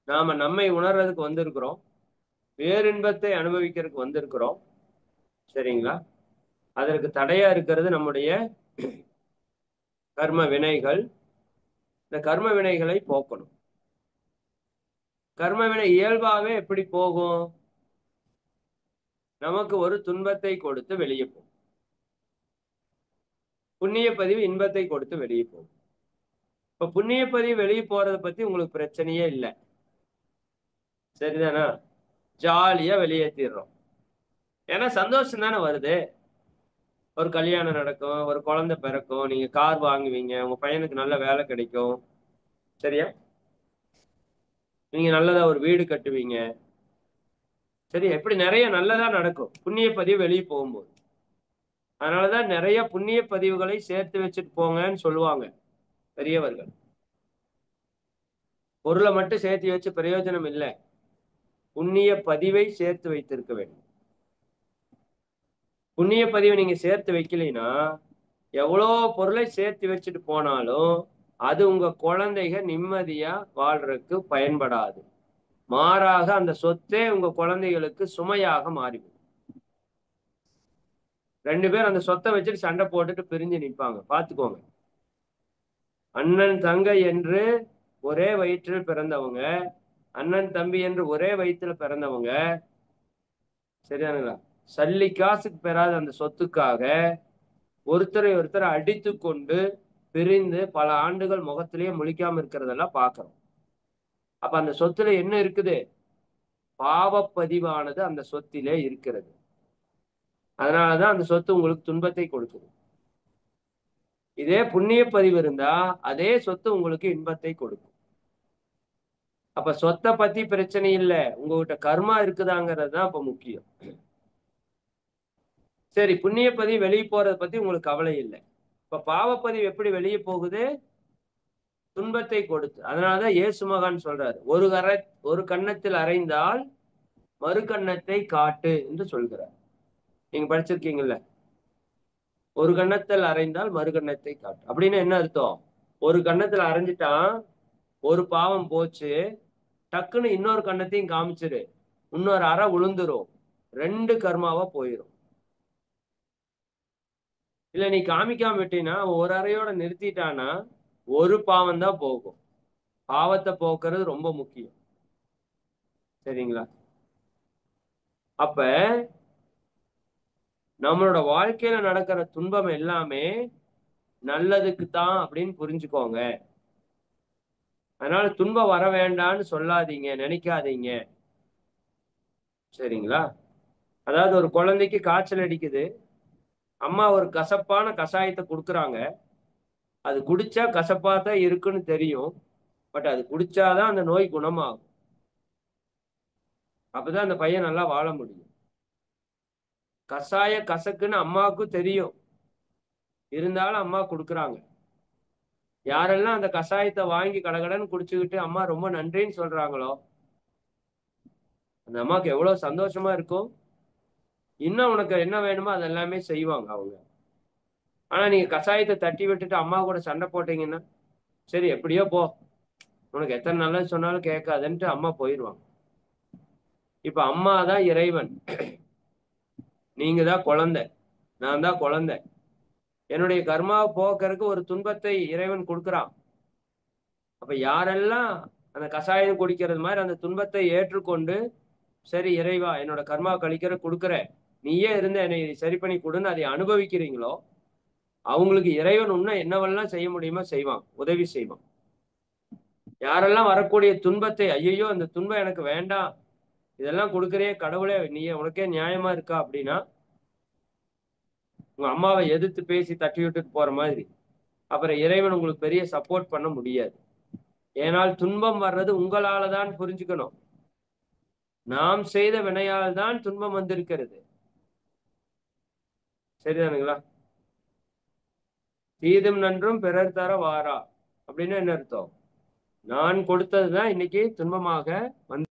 நாம நம்மை உணர்றதுக்கு வந்திருக்கிறோம். பேரின்பத்தை அனுபவிக்கிறதுக்கு வந்திருக்கிறோம். சரிங்களா? அதற்கு தடையா இருக்கிறது நம்முடைய கர்ம வினைகள். இந்த கர்ம வினைகளை போக்கணும். கர்ம வினை இயல்பாவே எப்படி போகும்? நமக்கு ஒரு துன்பத்தை கொடுத்து வெளியே போகும். புண்ணிய பதிவு இன்பத்தை கொடுத்து வெளியே போகும். இப்ப புண்ணிய பதிவு வெளியே போறதை பத்தி உங்களுக்கு பிரச்சனையே இல்லை. சரிதானா? ஜாலியா வெளியேற்றிடுறோம். ஏன்னா சந்தோஷம் தானே வருது. ஒரு கல்யாணம் நடக்கும், ஒரு குழந்தை பிறக்கும், நீங்க கார் வாங்குவீங்க, உங்க பையனுக்கு நல்ல வேலை கிடைக்கும். சரியா? நீங்க நல்லதா ஒரு வீடு கட்டுவீங்க. சரி, எப்படி நிறைய நல்லதா நடக்கும் புண்ணிய பதிவு வெளியே போகும்போது. அதனாலதான் நிறைய புண்ணிய பதிவுகளை சேர்த்து வச்சுட்டு போங்கன்னு சொல்லுவாங்க பெரியவர்கள். பொருளை மட்டும் சேர்த்து வச்சு பிரயோஜனம் இல்லை. புண்ணிய பதிவை சேர்த்து வைத்திருக்க வேண்டும். புண்ணிய பதிவை நீங்க சேர்த்து வைக்கலைன்னா எவ்வளோ பொருளை சேர்த்து வச்சுட்டு போனாலும் அது உங்க குழந்தைக நிம்மதியா வாழ்றதுக்கு பயன்படாது. மாறாக அந்த சொத்தே உங்க குழந்தைகளுக்கு சுமையாக மாறிவிடும். 2 பேர் அந்த சொத்தை வச்சுட்டு சண்டை போட்டுட்டு பிரிஞ்சு நிற்பாங்க. பார்த்துக்கோங்க. அண்ணன் தங்கை என்று ஒரே வயிற்றில் பிறந்தவங்க, அண்ணன் தம்பி என்று ஒரே வயிற்றில் பிறந்தவங்க, சரியானுங்களா? சல்லி காசுக்கு பெறாத அந்த சொத்துக்காக ஒருத்தரை ஒருத்தர் அடித்து கொண்டு பிரிந்து பல ஆண்டுகள் முகத்திலேயே முழிக்காம இருக்கிறதெல்லாம் பார்க்கிறோம். அப்ப அந்த சொத்துல என்ன இருக்குது? பாவப்பதிவானது அந்த சொத்திலே இருக்கிறது. அதனாலதான் அந்த சொத்து உங்களுக்கு துன்பத்தை கொடுக்குது. இதே புண்ணிய பதிவு இருந்தா அதே சொத்து உங்களுக்கு இன்பத்தை கொடுக்கும். அப்ப சொத்தை பத்தி பிரச்சனை இல்லை, உங்ககிட்ட கர்மா இருக்குதாங்கிறது தான் இப்ப முக்கியம். சரி, புண்ணிய பதிவு வெளியே போறதை பத்தி உங்களுக்கு கவலை இல்லை. இப்ப பாவப்பதிவு எப்படி வெளியே போகுது? துன்பத்தை கொடுத்து. அதனாலதான் இயேசு மகான் சொல்றாரு, ஒரு கன்னத்தில் அறைந்தால் மறு கன்னத்தை காட்டு என்று சொல்கிறார். நீங்க படிச்சிருக்கீங்கல்ல, ஒரு கன்னத்தில் அறைந்தால் மறு கன்னத்தை காட்டு. அப்படின்னு என்ன அர்த்தம்? ஒரு கன்னத்துல அரைஞ்சிட்டான், ஒரு பாவம் போச்சு, டக்குன்னு இன்னொரு கன்னத்தையும் காமிச்சிரு, இன்னொரு அறை விழுந்துரும், 2 கர்மாவா போயிரும். இல்ல நீ காமிக்காம விட்டீங்கன்னா ஒரு அறையோட நிறுத்திட்டானா ஒரு பாவம் தான் போகும். பாவத்தை போக்குறது ரொம்ப முக்கியம். சரிங்களா? அப்ப நம்மளோட வாழ்க்கையில நடக்கிற துன்பம் எல்லாமே நல்லதுக்கு தான் அப்படின்னு புரிஞ்சுக்கோங்க. அதனால துன்பம் வர வேண்டாம்னு சொல்லாதீங்க, நினைக்காதீங்க. சரிங்களா? அதாவது ஒரு குழந்தைக்கு காய்ச்சல் அடிக்குது. அம்மா ஒரு கசப்பான கஷாயத்தை குடுக்குறாங்க. அது குடிச்சா கசப்பா தான் இருக்குன்னு தெரியும். பட் அது குடிச்சாதான் அந்த நோய் குணமாகும். அப்பதான் அந்த பையன் நல்லா வாழ முடியும். கஷாய கசக்குன்னு அம்மாவுக்கும் தெரியும். இருந்தாலும் அம்மா குடுக்குறாங்க. யாரெல்லாம் அந்த கஷாயத்தை வாங்கி கடகடன்னு குடிச்சுக்கிட்டு அம்மா ரொம்ப நன்றின்னு சொல்றாங்களோ, அந்த அம்மாவுக்கு எவ்வளவு சந்தோஷமா இருக்கும். இன்னும் உனக்கு என்ன வேணுமோ அது எல்லாமே செய்வாங்க அவங்க. ஆனா நீங்க கஷாயத்தை தட்டி விட்டுட்டு அம்மா கூட சண்டை போட்டீங்கன்னா, சரி எப்படியோ போ, உனக்கு எத்தனை நல்லது சொன்னாலும் கேட்காதுன்ட்டு அம்மா போயிடுவாங்க. இப்ப அம்மா தான் இறைவன், நீங்க தான் குழந்தை, நான் தான் குழந்தை. என்னுடைய கர்மாவை போக்குறதுக்கு ஒரு துன்பத்தை இறைவன் கொடுக்குறான். அப்ப யாரெல்லாம் அந்த கஷாயம் குடிக்கிறது மாதிரி அந்த துன்பத்தை ஏற்றுக்கொண்டு, சரி இறைவா என்னோட கர்மாவை கழிக்கிற கொடுக்குற, நீயே இருந்து என்னை சரி பண்ணி கொடுன்னு அதை அனுபவிக்கிறீங்களோ, அவங்களுக்கு இறைவன் இன்னும் என்னவெல்லாம் செய்ய முடியுமோ செய்வான், உதவி செய்வான். யாரெல்லாம் வரக்கூடிய துன்பத்தை, ஐயையோ இந்த துன்பம் எனக்கு வேண்டாம், இதெல்லாம் கொடுக்குறே கடவுளே, நீ உனக்கே நியாயமா இருக்கா அப்படின்னா, உங்க அம்மாவை எதிர்த்து பேசி தட்டி விட்டுட்டு போற மாதிரி, அப்புறம் இறைவன் உங்களுக்கு பெரிய சப்போர்ட் பண்ண முடியாது. ஏனால் துன்பம் வர்றது உங்களால தான் புரிஞ்சுக்கணும். நாம் செய்த வினையால் தான் துன்பம் வந்திருக்கிறது. சரிதானுங்களா? தீதும் நன்றும் பிறர் தர வாரா அப்படின்னு என்ன அர்த்தம்? நான் கொடுத்ததுதான் இன்னைக்கு துன்பமாக வந்து.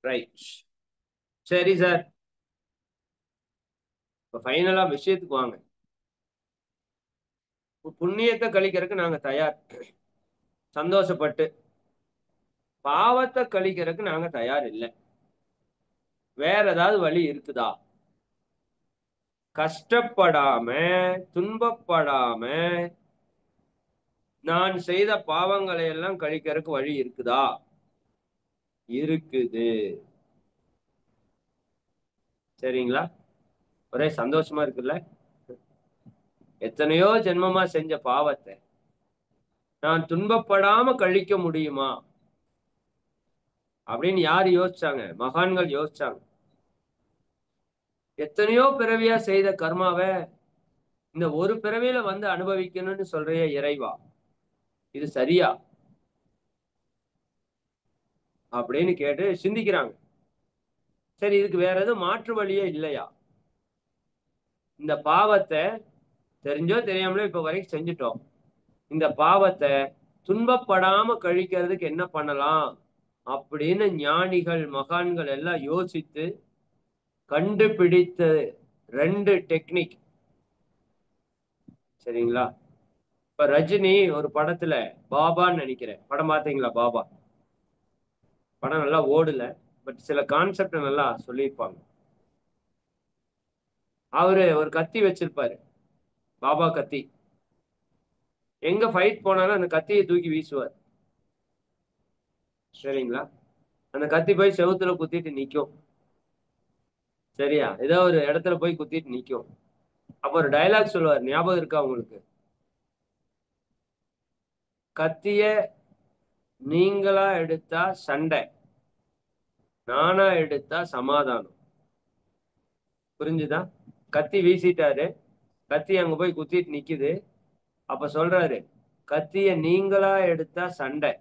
ரைட். சரி சார், இப்ப ஃபைனலா விஷயத்துக்கு வாங்க. புண்ணியத்தை கழிக்கிறதுக்கு நாங்க தயார், சந்தோஷப்பட்டு. பாவத்தை கழிக்கிறதுக்கு நாங்க தயார் இல்லை. வேற ஏதாவது வழி இருக்குதா? கஷ்டப்படாம, துன்பப்படாம நான் செய்த பாவங்களை எல்லாம் கழிக்கிறதுக்கு வழி இருக்குதா? இருக்குது. சரிங்களா? ஒரே சந்தோஷமா இருக்குல்ல? எத்தனையோ ஜென்மமா செஞ்ச பாவத்தை நான் துன்பப்படாம கழிக்க முடியுமா அப்படின்னு யாரு யோசிச்சாங்க? மகான்கள் யோசிச்சாங்க. எத்தனையோ பிறவியா செய்த கர்மாவை இந்த ஒரு பிறவியில வந்து அனுபவிக்கணும்னு சொல்றிய இறைவா, இது சரியா அப்படின்னு கேட்டு சிந்திக்கிறாங்க. சரி, இதுக்கு வேற எதுவும் மாற்று வழியே இல்லையா? இந்த பாவத்தை தெரிஞ்சோ தெரியாமலோ இப்ப வரைக்கும் செஞ்சுட்டோம். இந்த பாவத்தை துன்பப்படாம கழிக்கிறதுக்கு என்ன பண்ணலாம் அப்படின்னு ஞானிகள் மகான்கள் எல்லாம் யோசித்து கண்டுபிடித்த 2 டெக்னிக். சரிங்களா? இப்ப ரஜினி ஒரு படத்துல, பாபான்னு நினைக்கிறேன், படம் பார்த்தீங்களா? பாபா படம் நல்லா ஓடல, பட் சில கான்செப்ட் நல்லா சொல்லியிருப்பாங்க. அவரு ஒரு கத்தி வச்சிருப்பாரு, பாபா கத்தி. எங்க ஃபைட் போனாலும் அந்த கத்தியை தூக்கி வீசுவார். சரிங்களா? அந்த கத்தி போய் செவுத்துல குத்திட்டு நிக்கும். சரியா? ஏதோ ஒரு இடத்துல போய் குத்திட்டு நிக்கும். அப்ப ஒரு டயலாக் சொல்லுவார், ஞாபகம் இருக்கா உங்களுக்கு? கத்திய நீங்களா எடுத்தா சண்டை, நானா எடுத்தா சமாதானம். புரிஞ்சுதா? கத்தி வீசிட்டாரு, கத்தி அங்க போய் குத்திட்டு நிக்குது. அப்ப சொல்றாரு, கத்திய நீங்களா எடுத்தா சண்டை,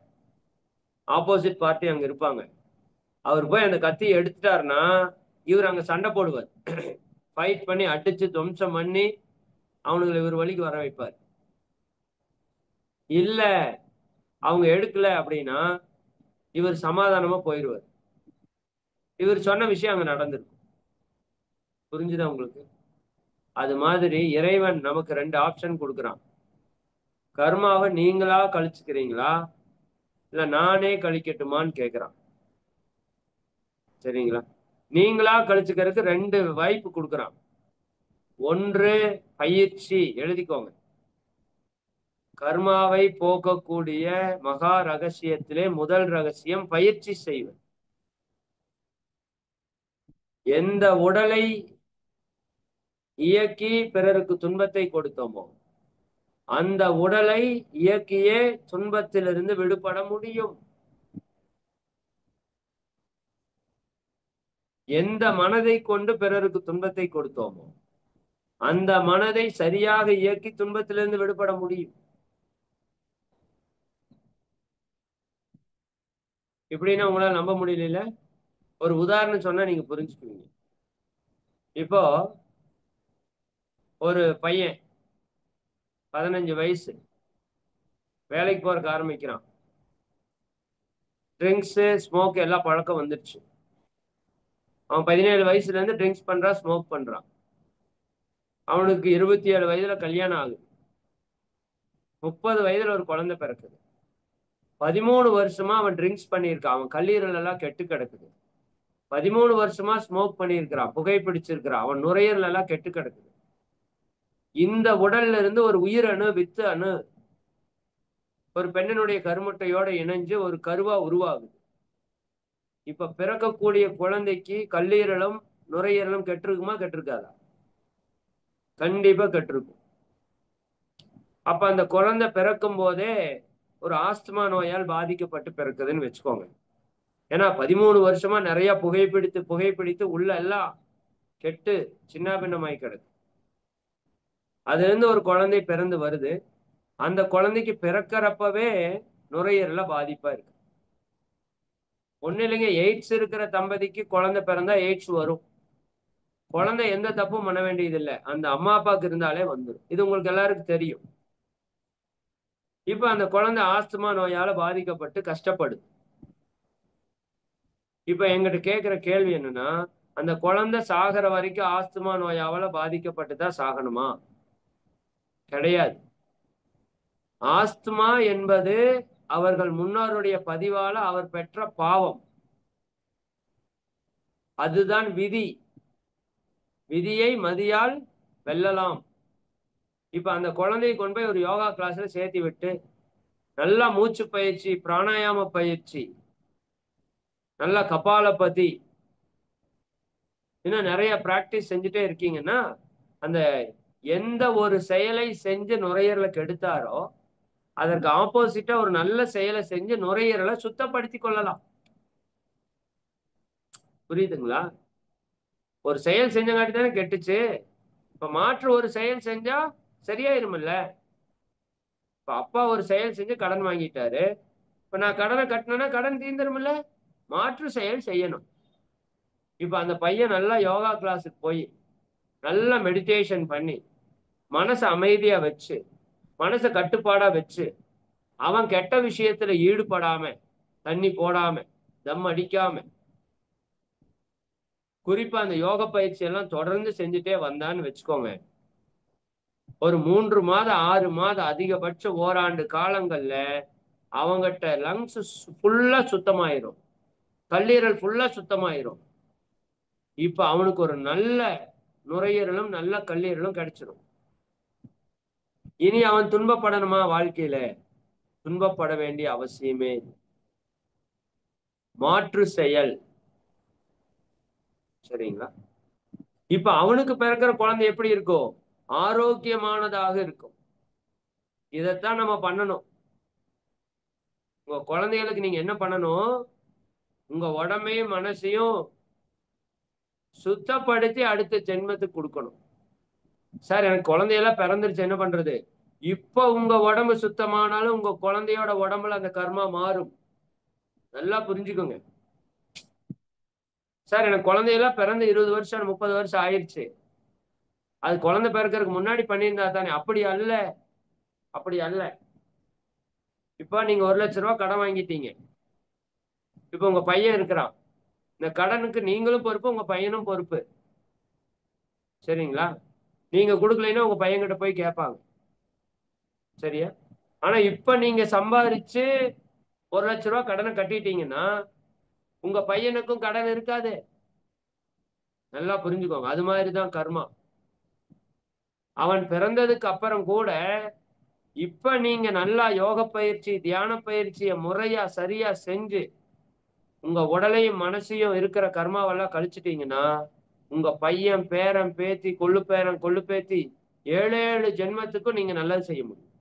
ஆப்போசிட் பார்ட்டி அங்க இருப்பாங்க. அவர் போய் அந்த கத்தியை எடுத்துட்டாருன்னா இவர் அங்க சண்டை போடுவார். ஃபைட் பண்ணி அடிச்சு துவம்சம் பண்ணி அவனுங்களை இவர் வழிக்கு வர வைப்பார். இல்ல அவங்க எடுக்கல அப்படின்னா இவர் சமாதானமா போயிடுவார். இவர் சொன்ன விஷயம் அங்க நடந்திருக்கும். புரிஞ்சுதா உங்களுக்கு? அது மாதிரி இறைவன் நமக்கு 2 ஆப்ஷன் கொடுக்குறான். கர்மாவை நீங்களா கழிச்சுக்கிறீங்களா, இல்ல நானே கழிக்கட்டுமான்னு கேட்கிறான். சரிங்களா? நீங்களா கழிச்சுக்கிறதுக்கு 2 வாய்ப்பு கொடுக்குறான். ஒன்று பயிற்சி, எழுதிக்கோங்க. கர்மாவை போக்கக்கூடிய மகா ரகசியத்திலே முதல் ரகசியம் பயிற்சி செய்வது. எந்த உடலை இயக்கி பிறருக்கு துன்பத்தை கொடுத்தோமோ அந்த உடலை இயக்கியே துன்பத்திலிருந்து விடுபட முடியும். எந்த மனதை கொண்டு பிறருக்கு துன்பத்தை கொடுத்தோமோ அந்த மனதை சரியாக இயக்கி துன்பத்திலிருந்து விடுபட முடியும். இப்படின்னா உங்களால நம்ப முடியல. ஒரு உதாரணம் சொன்னா நீங்க புரிஞ்சுக்குவீங்க. இப்போ ஒரு பையன் 15 வயசு வேலைக்கு போறதுக்கு ஆரம்பிக்கிறான். ட்ரிங்க்ஸ், ஸ்மோக் எல்லா பழக்கம் வந்துடுச்சு. அவன் 17 வயசுல இருந்து ட்ரிங்க்ஸ் பண்றான், ஸ்மோக் பண்றான். அவனுக்கு 27 வயதுல கல்யாணம் ஆகுது. 30 வயதுல ஒரு குழந்தை பிறக்குது. 13 வருஷமா அவன் ட்ரிங்க்ஸ் பண்ணியிருக்கான். அவன் கல்லீரல் எல்லாம் கெட்டு கிடக்குது. 13 வருஷமா ஸ்மோக் பண்ணியிருக்கிறான், புகைப்பிடிச்சிருக்கிறான். அவன் நுரையீரல் எல்லாம் கெட்டு கிடக்குது. இந்த உடல்ல இருந்து ஒரு உயிரணு, வித்து அணு ஒரு பெண்ணினுடைய கருமுட்டையோட இணைஞ்சு ஒரு கருவா உருவாகுது. இப்ப பிறக்கக்கூடிய குழந்தைக்கு கல்லீரலும் நுரையீரலும் கெட்டிருக்குமா, கெட்டிருக்காதா? கண்டிப்பா கெட்டிருக்கும். அப்ப அந்த குழந்தை பிறக்கும் போதே ஒரு ஆஸ்துமா நோயால் பாதிக்கப்பட்டு பிறக்குதுன்னு வச்சுக்கோங்க. ஏன்னா 13 வருஷமா நிறைய புகைப்பிடித்து உள்ள எல்லாம் கெட்டு சின்ன பின்னமாய் கிடக்கு. அதுல இருந்து ஒரு குழந்தை பிறந்து வருது. அந்த குழந்தைக்கு பிறக்கிறப்பவே நுரையீரல பாதிப்பா இருக்கு. ஒண்ணு இல்லைங்க, எய்ட்ஸ் இருக்கிற தம்பதிக்கு குழந்தை பிறந்தா எய்ட்ஸ் வரும். குழந்தை எந்த தப்பும் பண்ண வேண்டியது இல்லை, அந்த அம்மா அப்பாவுக்கு இருந்தாலே வந்துடும். இது உங்களுக்கு எல்லாருக்கும் தெரியும். இப்ப அந்த குழந்தை ஆஸ்துமா நோயால பாதிக்கப்பட்டு கஷ்டப்படுது. இப்ப எங்கிட்ட கேட்கிற கேள்வி என்னன்னா, அந்த குழந்தை சாகிற வரைக்கும் ஆஸ்துமா நோயால பாதிக்கப்பட்டுதான் சாகணுமா? கிடையாது. ஆஸ்துமா என்பது அவர்கள் முன்னோருடைய பதிவால அவர் பெற்ற பாவம். அதுதான் விதி. விதியை மதியால் வெல்லலாம். இப்ப அந்த குழந்தையை கொண்டு போய் ஒரு யோகா கிளாஸ்ல சேர்த்து விட்டு நல்லா மூச்சு பயிற்சி, பிராணாயாம பயிற்சி, நல்லா கபாலபதி, இன்னும் நிறைய பிராக்டிஸ் செஞ்சுட்டே இருக்கீங்கன்னா அந்த எந்த ஒரு செயலை செஞ்சு நுரையீரலை கெடுத்தாரோ அதற்கு ஆப்போசிட்டா ஒரு நல்ல செயலை செஞ்சு நுரையீரலை சுத்தப்படுத்தி கொள்ளலாம். புரியுதுங்களா? ஒரு செயல் செஞ்சங்காட்டி தானே கெட்டுச்சு. இப்ப மாற்று ஒரு செயல் செஞ்சா சரியாயிருமில்ல. இப்ப அப்பா ஒரு செயல் செஞ்சு கடன் வாங்கிட்டாரு. இப்ப நான் கடனை கட்டினேன்னா கடன் தீர்ந்துருமில்ல. மாற்று செயல் செய்யணும். இப்ப அந்த பையன் நல்லா யோகா கிளாஸுக்கு போய் நல்லா மெடிடேஷன் பண்ணி மனசை அமைதியா வச்சு மனசை கட்டுப்பாடா வச்சு அவன் கெட்ட விஷயத்துல ஈடுபடாம, தண்ணி போடாம, தம் அடிக்காம, குறிப்பா அந்த யோக பயிற்சி எல்லாம் தொடர்ந்து செஞ்சுட்டே வந்தான்னு வச்சுக்கோங்க. ஒரு 3 மாதம் 6 மாதம் அதிகபட்ச ஓராண்டு காலங்கள்ல அவங்ககிட்ட லங்ஸ் ஃபுல்லா சுத்தமாயிரும், கல்லீரல் ஃபுல்லா சுத்தமாயிரும். இப்ப அவனுக்கு ஒரு நல்ல நுரையீரலும் நல்ல கல்லீரலும் கிடைச்சிடும். இனி அவன் துன்பப்படணுமா? வாழ்க்கையில துன்பப்பட வேண்டிய அவசியமே. மாற்று செயல். சரிங்களா? இப்ப அவனுக்கு பிறக்கிற குழந்தை எப்படி இருக்கும்? ஆரோக்கியமானதாக இருக்கும். இதைத்தான் நம்ம பண்ணணும். உங்க குழந்தைகளுக்கு நீங்க என்ன பண்ணணும்? உங்க உடம்பையும் மனசையும் சுத்தப்படுத்தி அடுத்த ஜென்மத்துக்கு கொடுக்கணும். சார் எனக்கு குழந்தையெல்லாம் பிறந்துருச்சு, என்ன பண்றது? இப்ப உங்க உடம்பு சுத்தமானாலும் உங்க குழந்தையோட உடம்புல அந்த கர்மா மாறும். நல்லா புரிஞ்சுக்கோங்க. சார் எனக்கு குழந்தையெல்லாம் பிறந்து 20 வருஷம் 30 வருஷம் ஆயிடுச்சு, அது குழந்தை பிறக்கிறதுக்கு முன்னாடி பண்ணியிருந்தா தானே. அப்படி அல்ல, அப்படி அல்ல. இப்ப நீங்க 1 லட்ச ரூபாய் கடன் வாங்கிட்டீங்க. இப்ப உங்க பையன் இருக்கிறான். இந்த கடனுக்கு நீங்களும் பொறுப்பு, உங்க பையனும் பொறுப்பு. சரிங்களா? நீங்க கொடுக்கலைன்னா உங்க பையன்கிட்ட போய் கேட்பாங்க. சரியா? ஆனா இப்ப நீங்க சம்பாதிச்சு 1 லட்ச ரூபாய் கடனை கட்டிட்டீங்கன்னா உங்க பையனுக்கும் கடன் இருக்காது. நல்லா புரிஞ்சுக்கோங்க. அது மாதிரிதான் கர்மா. அவன் பிறந்ததுக்கு அப்புறம் கூட இப்ப நீங்க நல்லா யோக பயிற்சி, தியான பயிற்சியை முறையா சரியா செஞ்சு உங்க உடலையும் மனசையும் இருக்கிற கர்மாவெல்லாம் கழிச்சிட்டீங்கன்னா உங்க பையன், பேரன், பேத்தி, கொள்ளு பேரன், கொள்ளு பேத்தி 7 ஜென்மத்துக்கும் நீங்க நல்லது செய்ய முடியும்.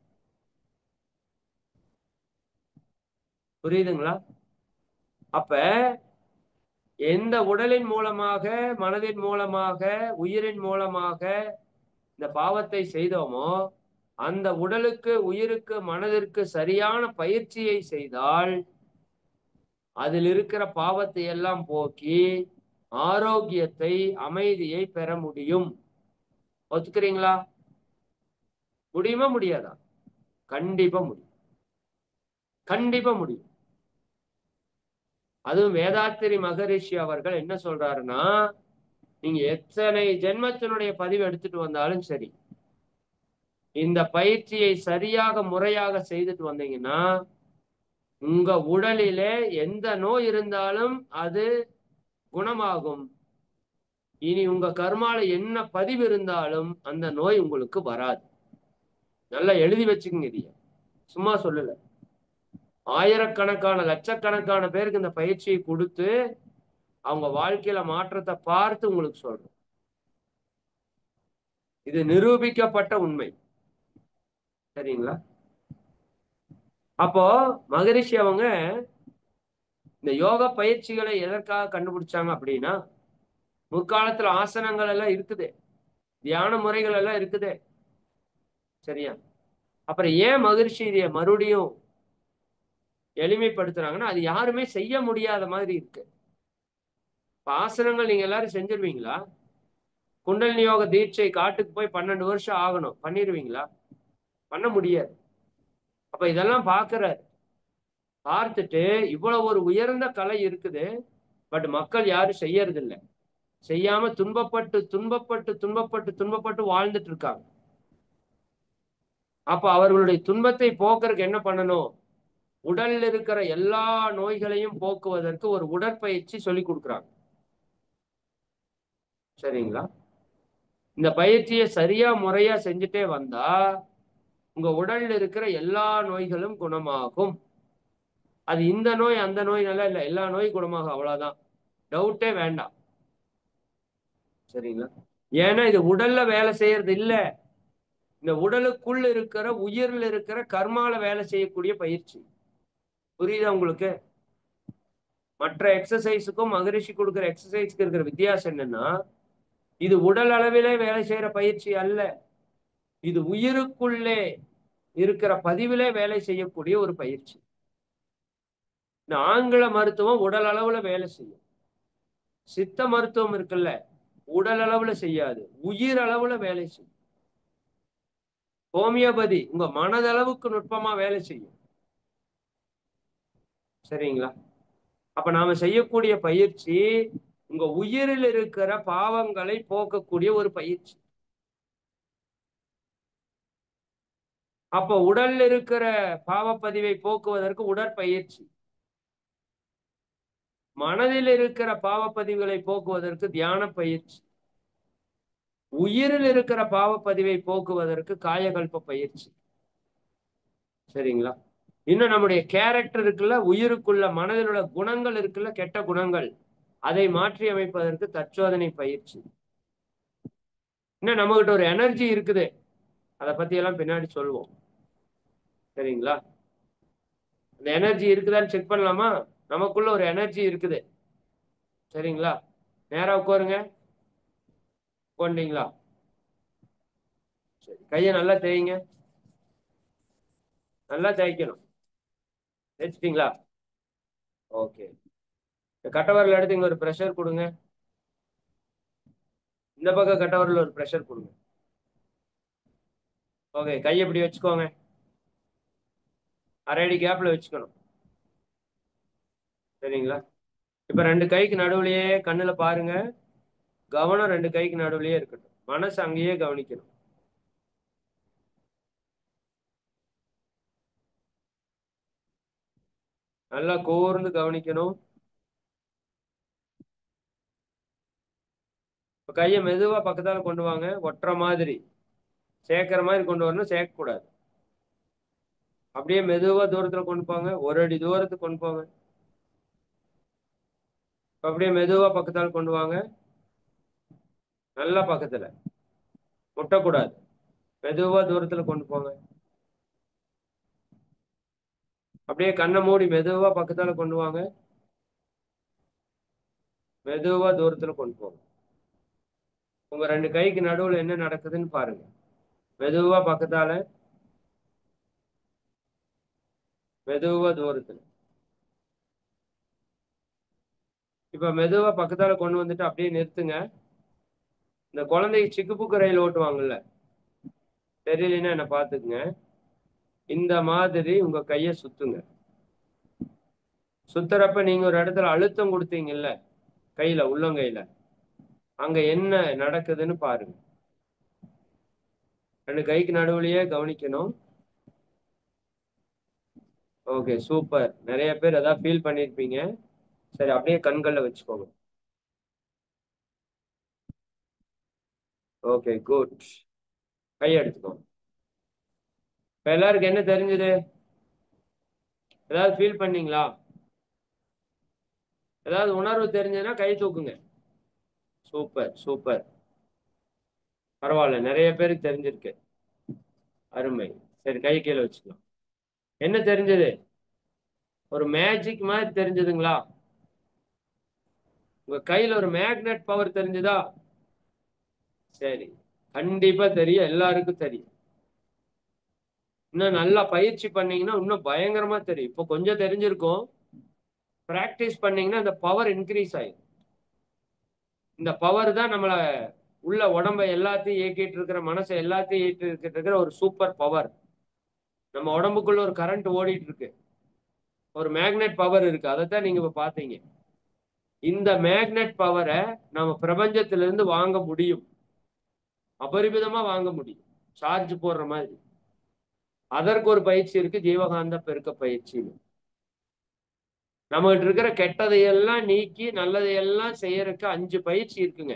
புரியுதுங்களா? அப்ப எந்த உடலின் மூலமாக, மனதின் மூலமாக, உயிரின் மூலமாக இந்த பாவத்தை செய்தோமோ அந்த உடலுக்கு, உயிருக்கு, மனதிற்கு சரியான பயிற்சியை செய்தால் அதில் இருக்கிற பாவத்தை எல்லாம் போக்கி ஆரோக்கியத்தை, அமைதியை பெற முடியும். ஒத்துக்கிறீங்களா? முடியுமா முடியாதா? கண்டிப்பா முடியும். கண்டிப்பா முடியும். அதுவும் வேதாத்திரி மகரிஷி அவர்கள் என்ன சொல்றாருன்னா, நீங்க எத்தனை ஜென்மத்தினுடைய பதிவு எடுத்துட்டு வந்தாலும் சரி, இந்த பயிற்சியை சரியாக முறையாக செய்துட்டு வந்தீங்கன்னா உங்க உடலிலே எந்த நோய் இருந்தாலும் அது குணமாகும். இனி உங்க கர்மால என்ன பதிவு இருந்தாலும் அந்த நோய் உங்களுக்கு வராது. நல்லா எழுதி வச்சுக்கங்க. இதைய சும்மா சொல்லல. ஆயிரக்கணக்கான, லட்சக்கணக்கான பேருக்கு இந்த பயிற்சியை கொடுத்து அவங்க வாழ்க்கையில மாற்றத்தை பார்த்து உங்களுக்கு சொல்றேன். இது நிரூபிக்கப்பட்ட உண்மை. சரிங்களா? அப்போ மகரிஷி அவங்க இந்த யோக பயிற்சிகளை எதற்காக கண்டுபிடிச்சாங்க அப்படின்னா, முற்காலத்துல ஆசனங்கள் எல்லாம் இருக்குது, தியான முறைகள் எல்லாம் இருக்குது. சரியா? அப்புறம் ஏன் மகரிஷி இதைய மறுபடியும் எளிமைப்படுத்துறாங்கன்னா, அது யாருமே செய்ய முடியாத மாதிரி இருக்கு. இப்ப ஆசனங்கள் நீங்க எல்லாரும் செஞ்சிருவீங்களா? குண்டலினி யோக தீட்சை காட்டுக்கு போய் 12 வருஷம் ஆகணும், பண்ணிருவீங்களா? பண்ண முடியாது. அப்ப இதெல்லாம் பாக்குறாரு. பார்த்துட்டு இவ்வளவு ஒரு உயர்ந்த கலை இருக்குது, பட் மக்கள் யாரும் செய்யறது இல்லை. செய்யாம துன்பப்பட்டு துன்பப்பட்டு துன்பப்பட்டு துன்பப்பட்டு வாழ்ந்துட்டு இருக்காங்க. அப்ப அவர்களுடைய துன்பத்தை போக்குறதுக்கு என்ன பண்ணணும்? உடல்ல இருக்கிற எல்லா நோய்களையும் போக்குவதற்கு ஒரு உடற்பயிற்சி சொல்லி கொடுக்குறாங்க. சரிங்களா? இந்த பயிற்சியை சரியா முறையா செஞ்சுட்டே வந்தா உங்க உடல்ல இருக்கிற எல்லா நோய்களும் குணமாகும். அது இந்த நோய் அந்த நோய் நல்லா இல்லை, எல்லா நோயும் குணமாகும். அவ்வளவுதான், டவுட்டே வேண்டாம். சரிங்களா? ஏன்னா இது உடல்ல வேலை செய்யறது இல்ல, இந்த உடலுக்குள்ள இருக்கிற உயிர்ல இருக்கிற கர்மால வேலை செய்யக்கூடிய பயிற்சி. புரியுதா உங்களுக்கு? மற்ற எக்ஸசைஸுக்கும் மகரிஷி கொடுக்குற எக்ஸசைஸ்க்கு இருக்கிற வித்தியாசம் என்னன்னா, இது உடல் அளவிலே வேலை செய்யற பயிற்சி அல்ல, இது உயிருக்குள்ளே இருக்கிற பதிவிலே வேலை செய்யக்கூடிய ஒரு பயிற்சி. இந்த ஆங்கில மருத்துவம் உடல் அளவுல வேலை செய்யும், சித்த மருத்துவம் இருக்குல்ல உடல் அளவுல செய்யாது, உயிர் அளவுல வேலை செய்யும். ஹோமியோபதி உங்க மனதளவுக்கு நுட்பமா வேலை செய்யும். சரிங்களா? அப்ப நாம செய்யக்கூடிய பயிற்சி உங்க உயிரில் இருக்கிற பாவங்களை போக்கக்கூடிய ஒரு பயிற்சி. அப்ப உடல்ல இருக்கிற பாவப்பதிவை போக்குவதற்கு உடற்பயிற்சி, மனதில் இருக்கிற பாவப்பதிவுகளை போக்குவதற்கு தியான பயிற்சி, உயிரில் இருக்கிற பாவப்பதிவை போக்குவதற்கு காயகல்ப பயிற்சி. சரிங்களா? இன்னும் நம்முடைய கேரக்டர் இருக்குல்ல, உயிருக்குள்ள மனதில் உள்ள குணங்கள் இருக்குல்ல, கெட்ட குணங்கள், அதை மாற்றி அமைப்பதற்கு தற்சோதனை பயிற்சி. இன்னும் நம்ம கிட்ட ஒரு எனர்ஜி இருக்குது, அதை பத்தி எல்லாம் பின்னாடி சொல்லுவோம். சரிங்களா? அந்த எனர்ஜி இருக்குதான்னு செக் பண்ணலாமா? நமக்குள்ள ஒரு எனர்ஜி இருக்குது. சரிங்களா? நேரா உட்காருங்க. உட்காந்தீங்களா? சரி, கையை நல்லா தேய்ங்க. நல்லா தேய்க்கணும். தேய்ச்சிட்டீங்களா? ஓகே. கட்டவரல் எடுத்து இங்க ஒரு ப்ரெஷர் கொடுங்க. இந்த பக்கம் கட்டவரல் ஒரு ப்ரெஷர் கொடுங்க. ஓகே, கையை இப்படி வச்சுக்கோங்க. அரை அடி கேப்ல வச்சுக்கணும். சரிங்களா? இப்ப 2 கைக்கு நடுவுலயே கண்ணுல பாருங்க. கவனம் 2 கைக்கு நடுவுலயே இருக்கட்டும். மனசு அங்கேயே கவனிக்கணும். நல்லா கூர்ந்து கவனிக்கணும். இப்போ கையை மெதுவா பக்கத்தால கொண்டு வாங்க. ஒட்டுற மாதிரி சேர்க்கிற மாதிரி கொண்டு வரணும், சேர்க்க கூடாது. அப்படியே மெதுவா தூரத்துல கொண்டு போங்க. ஒரு அடி தூரத்துக்கு கொண்டு போங்க. அப்படியே மெதுவா பக்கத்தால கொண்டு வாங்க. நல்லா பக்கத்துல, முட்டக்கூடாது. மெதுவா தூரத்துல கொண்டு போங்க. அப்படியே கண்ணை மூடி மெதுவா பக்கத்தால கொண்டு வாங்க. மெதுவா தூரத்துல கொண்டு போங்க. உங்க ரெண்டு கைக்கு நடுவுல என்ன நடக்குதுன்னு பாருங்க. மெதுவா பக்கத்தால, மெதுவா தூரத்துல. இப்ப மெதுவா பக்கத்தால கொண்டு வந்துட்டு அப்படியே நிறுத்துங்க. இந்த குழந்தைக்கு சிக்கு புக்கு ரயில் ஓட்டுவாங்கல்ல, தெரியலன்னா என்ன பாத்துக்குங்க. இந்த மாதிரி உங்க கைய சுத்துங்க. சுத்துறப்ப நீங்க ஒரு இடத்துல அழுத்தம் கொடுத்தீங்கல்ல, கையில, உள்ளங்கையில, அங்க என்ன நடக்குதுன்னு பாருங்க. ரெண்டு கைக்கு நடுவுலயே கவனிக்கணும். Okay, super. நிறைய பேர் ஏதாவது ஃபீல் பண்ணிருப்பீங்க. சரி, அப்படியே கண்கள்ல வச்சுக்கோங்க. Okay, good. கை எடுத்துக்கோங்க. இப்ப எல்லாருக்கும் என்ன தெரிஞ்சது? ஏதாவது ஃபீல் பண்ணீங்களா? ஏதாவது உணர்வு தெரிஞ்சதுன்னா கை தூக்குங்க. சூப்பர் சூப்பர், பரவாயில்ல, நிறைய பேருக்கு தெரிஞ்சிருக்கு. அருமை. சரி, கை கீழே வச்சுக்கலாம். என்ன தெரிஞ்சது? ஒரு மேஜிக் மாதிரி தெரிஞ்சதுங்களா? உங்க கையில ஒரு மேக்னெட் பவர் தெரிஞ்சுதா? சரி, கண்டிப்பா தெரியும், எல்லாருக்கும் தெரியும். இன்னும் நல்லா பயிற்சி பண்ணீங்கன்னா இன்னும் பயங்கரமா தெரியும். இப்போ கொஞ்சம் தெரிஞ்சிருக்கும். பிராக்டிஸ் பண்ணீங்கன்னா இந்த பவர் இன்க்ரீஸ் ஆயிடும். இந்த பவர் தான் நம்மள உள்ள உடம்ப எல்லாத்தையும் இயக்கிட்டு இருக்கிற, மனசை எல்லாத்தையும் இயக்கிட்டு இருக்கிற ஒரு சூப்பர் பவர். நம்ம உடம்புக்குள்ள ஒரு கரண்ட் ஓடிட்டு இருக்கு, ஒரு மேக்னெட் பவர் இருக்கு. அதைத்தான் நீங்க இப்ப பாத்தீங்க. இந்த மேக்னெட் பவரை நம்ம பிரபஞ்சத்திலிருந்து இருந்து வாங்க முடியும். அபரிமிதமா வாங்க முடியும், சார்ஜ் போடுற மாதிரி. அதற்கு ஒரு பயிற்சி இருக்கு, ஜீவகாந்த பெருக்க பயிற்சி. நம்மகிட்ட இருக்கிற கெட்டதையெல்லாம் நீக்கி நல்லதையெல்லாம் செய்யறதுக்கு 5 பயிற்சி இருக்குங்க.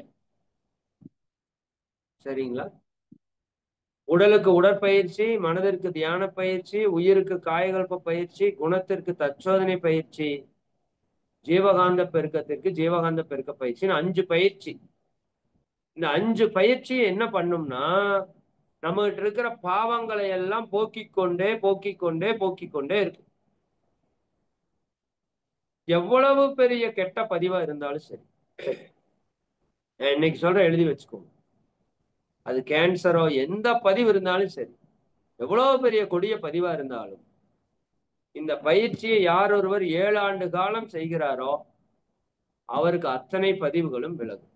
சரிங்களா? உடலுக்கு உடற்பயிற்சி, மனதிற்கு தியான பயிற்சி, உயிருக்கு காயகல்ப பயிற்சி, குணத்திற்கு தற்சோதனை பயிற்சி, ஜீவகாந்த பெருக்கத்திற்கு ஜீவகாந்த பெருக்க பயிற்சின்னு 5 பயிற்சி. இந்த 5 பயிற்சி என்ன பண்ணும்னா, நம்மகிட்ட இருக்கிற பாவங்களை எல்லாம் போக்கிக் கொண்டே போக்கிக் கொண்டே போக்கிக் கொண்டே இருக்கு. எவ்வளவு பெரிய கெட்ட பதிவா இருந்தாலும் சரி, இன்னைக்கு சொல்ற, எழுதி வச்சுக்கோங்க. அது கேன்சரோ எந்த பதிவு இருந்தாலும் சரி, எவ்வளவு பெரிய கொடிய பதிவா இருந்தாலும், இந்த பயிற்சியை யார் ஒருவர் 7 ஆண்டு காலம் செய்கிறாரோ அவருக்கு அத்தனை பதிவுகளும் விலகும்.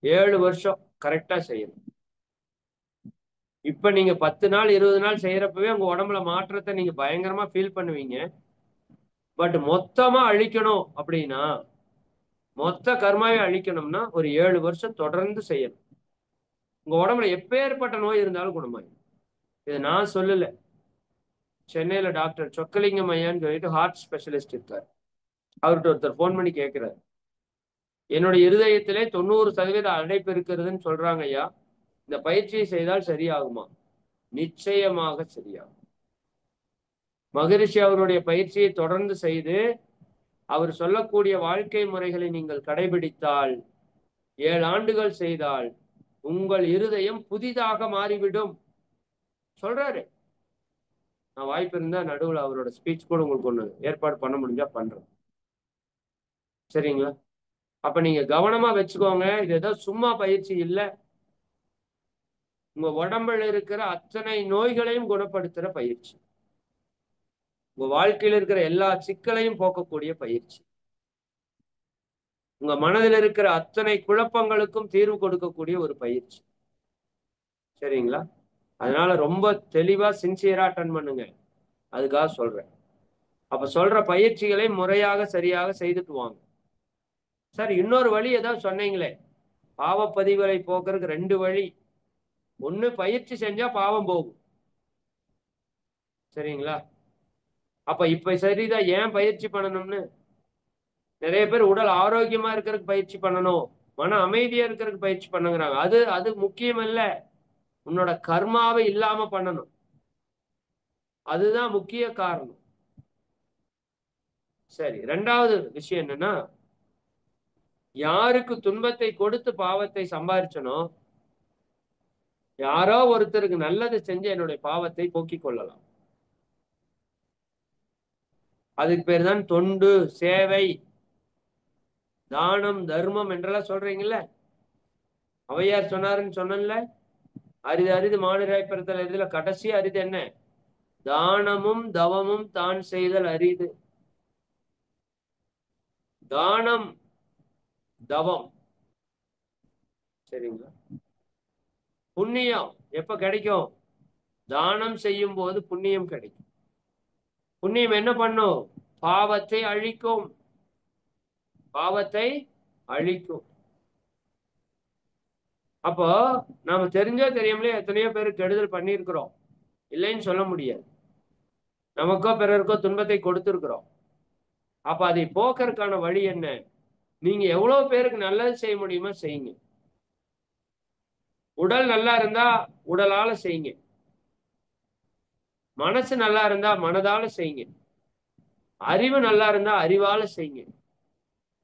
7 வருஷம் கரெக்டா செய்யணும். இப்ப நீங்க 10 நாள் 20 நாள் செய்யறப்பவே உங்க உடம்புல மாற்றத்தை நீங்க பயங்கரமா ஃபீல் பண்ணுவீங்க. பட் மொத்தமா அழிக்கணும் அப்படின்னா, மொத்த கர்மாவை அழிக்கணும்னா ஒரு 7 வருஷம் தொடர்ந்து செய்யணும். உங்க உடம்புல எப்பேற்பட்ட நோய் இருந்தாலும் குணமாயிடும். இது நான் சொல்லல, சென்னையில டாக்டர் சொக்கலிங்கம் ஐயான்னு சொல்லிட்டு ஹார்ட் ஸ்பெஷலிஸ்ட் இருக்காரு. அவர்கிட்ட ஒருத்தர் போன் பண்ணி கேட்கிறார், என்னுடைய இருதயத்திலே 90% அடைப்பு இருக்கிறதுன்னு சொல்றாங்க ஐயா, இந்த பயிற்சியை செய்தால் சரியாகுமா? நிச்சயமாக சரியாகும். மகரிஷி அவருடைய பயிற்சியை தொடர்ந்து செய்து அவர் சொல்லக்கூடிய வாழ்க்கை முறைகளை நீங்கள் கடைபிடித்தால், 7 ஆண்டுகள் செய்தால் உங்கள் இருதயம் புதிதாக மாறிவிடும் சொல்றாரு. நான் வாய்ப்பு இருந்தா நடுவில் அவரோட ஸ்பீச் கூட உங்களுக்கு ஒண்ணு ஏற்பாடு பண்ண முடிஞ்சா பண்றேன். சரிங்களா? அப்ப நீங்க கவனமா வச்சுக்கோங்க. இது ஏதோ சும்மா பயிற்சி இல்லை, உங்க உடம்புல இருக்கிற அத்தனை நோய்களையும் குணப்படுத்துற பயிற்சி, உங்க வாழ்க்கையில் இருக்கிற எல்லா சிக்கலையும் போக்கக்கூடிய பயிற்சி, உங்க மனதில் இருக்கிற அத்தனை குழப்பங்களுக்கும் தீர்வு கொடுக்கக்கூடிய ஒரு பயிற்சி. சரிங்களா? அதனால ரொம்ப தெளிவா சின்சியரா அட்டன் பண்ணுங்க, அதுக்காக சொல்றேன். அப்ப சொல்ற பயிற்சிகளை முறையாக சரியாக செய்துட்டு வாங்க. சார், இன்னொரு வழி ஏதாவது சொன்னீங்களே, பாவப்பதிவுகளை போக்குறதுக்கு 2 வழி. ஒண்ணு, பயிற்சி செஞ்சா பாவம் போகும். சரிங்களா? அப்ப இப்ப சரிதான், ஏன் பயிற்சி பண்ணணும்னு நிறைய பேர் உடல் ஆரோக்கியமா இருக்கிறதுக்கு பயிற்சி பண்ணணும், மன அமைதியா இருக்கிறதுக்கு பயிற்சி பண்ணுங்கிறாங்க. அது அது முக்கியம் இல்ல. உன்னோட கர்மாவை இல்லாம பண்ணணும். அதுதான் முக்கிய காரணம். சரி, ரெண்டாவது விஷயம் என்னன்னா, யாருக்கு துன்பத்தை கொடுத்து பாவத்தை சம்பாதிச்சனோ, யாரோ ஒருத்தருக்கு நல்லது செஞ்சு என்னுடைய பாவத்தை போக்கிக் கொள்ளலாம். அதுக்கு பேர் தான் தொண்டு, சேவை, தானம், தர்மம் என்றெல்லாம் சொல்றீங்கல்ல. அவையார் சொன்னாருன்னு சொன்னேன்ல, அரிது அரிது மானிடராய் பிறத்தல் அரிதுல கடைசி அரிது என்ன? தானமும் தவமும் தான் செய்தல் அரிது. தானம், தவம், சரிங்களா? புண்ணியம் எப்ப கிடைக்கும்? தானம் செய்யும் போது புண்ணியம் கிடைக்கும். புண்ணியம் என்ன பண்ணும்? பாவத்தை அழிக்கும். பாவத்தை அழிக்கும். அப்போ நாம தெரிஞ்சோ தெரியாமலே எத்தனையோ பேருக்கு கெடுதல் பண்ணியிருக்கிறோம், இல்லைன்னு சொல்ல முடியாது. நமக்கோ பிறருக்கோ துன்பத்தை கொடுத்திருக்கிறோம். அப்ப அதை போக்குறதுக்கான வழி என்ன? நீங்க எவ்வளவு பேருக்கு நல்லது செய்ய முடியுமோ செய்யுங்க. உடல் நல்லா இருந்தா உடலால செய்யுங்க. மனசு நல்லா இருந்தா மனதால செய்யுங்க. அறிவு நல்லா இருந்தா அறிவால செய்யுங்க.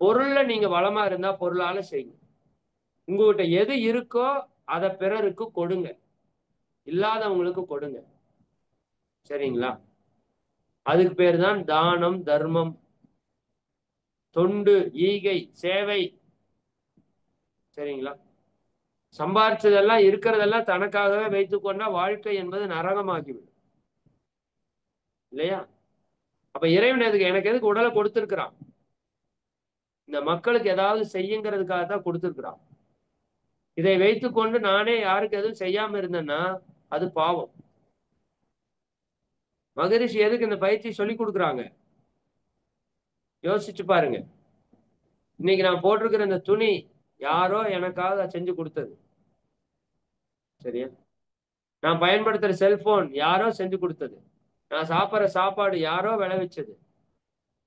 பொருள்ல நீங்க வளமா இருந்தா பொருளால செய்யுங்க. உங்ககிட்ட எது இருக்கோ அதை பிறருக்கு கொடுங்க, இல்லாதவங்களுக்கு கொடுங்க. சரிங்களா? அதுக்கு பேர் தான் தானம், தர்மம், தொண்டு, ஈகை, சேவை. சரிங்களா? சம்பாரிச்சதெல்லாம் இருக்கிறதெல்லாம் தனக்காகவே வைத்துக்கொண்டா வாழ்க்கை என்பது நரகமாகிவிடும், இல்லையா? அப்ப இறைவன் எனக்கு எதுக்கு உடலை கொடுத்திருக்கிறான்? இந்த மக்களுக்கு ஏதாவது செய்யுங்கிறதுக்காக தான் கொடுத்திருக்கிறான். இதை வைத்துக்கொண்டு நானே யாருக்கு எதுவும் செய்யாம இருந்தேன்னா அது பாவம். மகரிஷி எதுக்கு இந்த பயிற்சி சொல்லி கொடுக்குறாங்க? யோசிச்சு பாருங்க. இன்னைக்கு நான் போட்டிருக்கிற இந்த துணி யாரோ எனக்காக செஞ்சு கொடுத்தது, சரியா? நான் பயன்படுத்துற செல்போன் யாரோ செஞ்சு கொடுத்தது. நான் சாப்பிட்ற சாப்பாடு யாரோ விளைவிச்சது.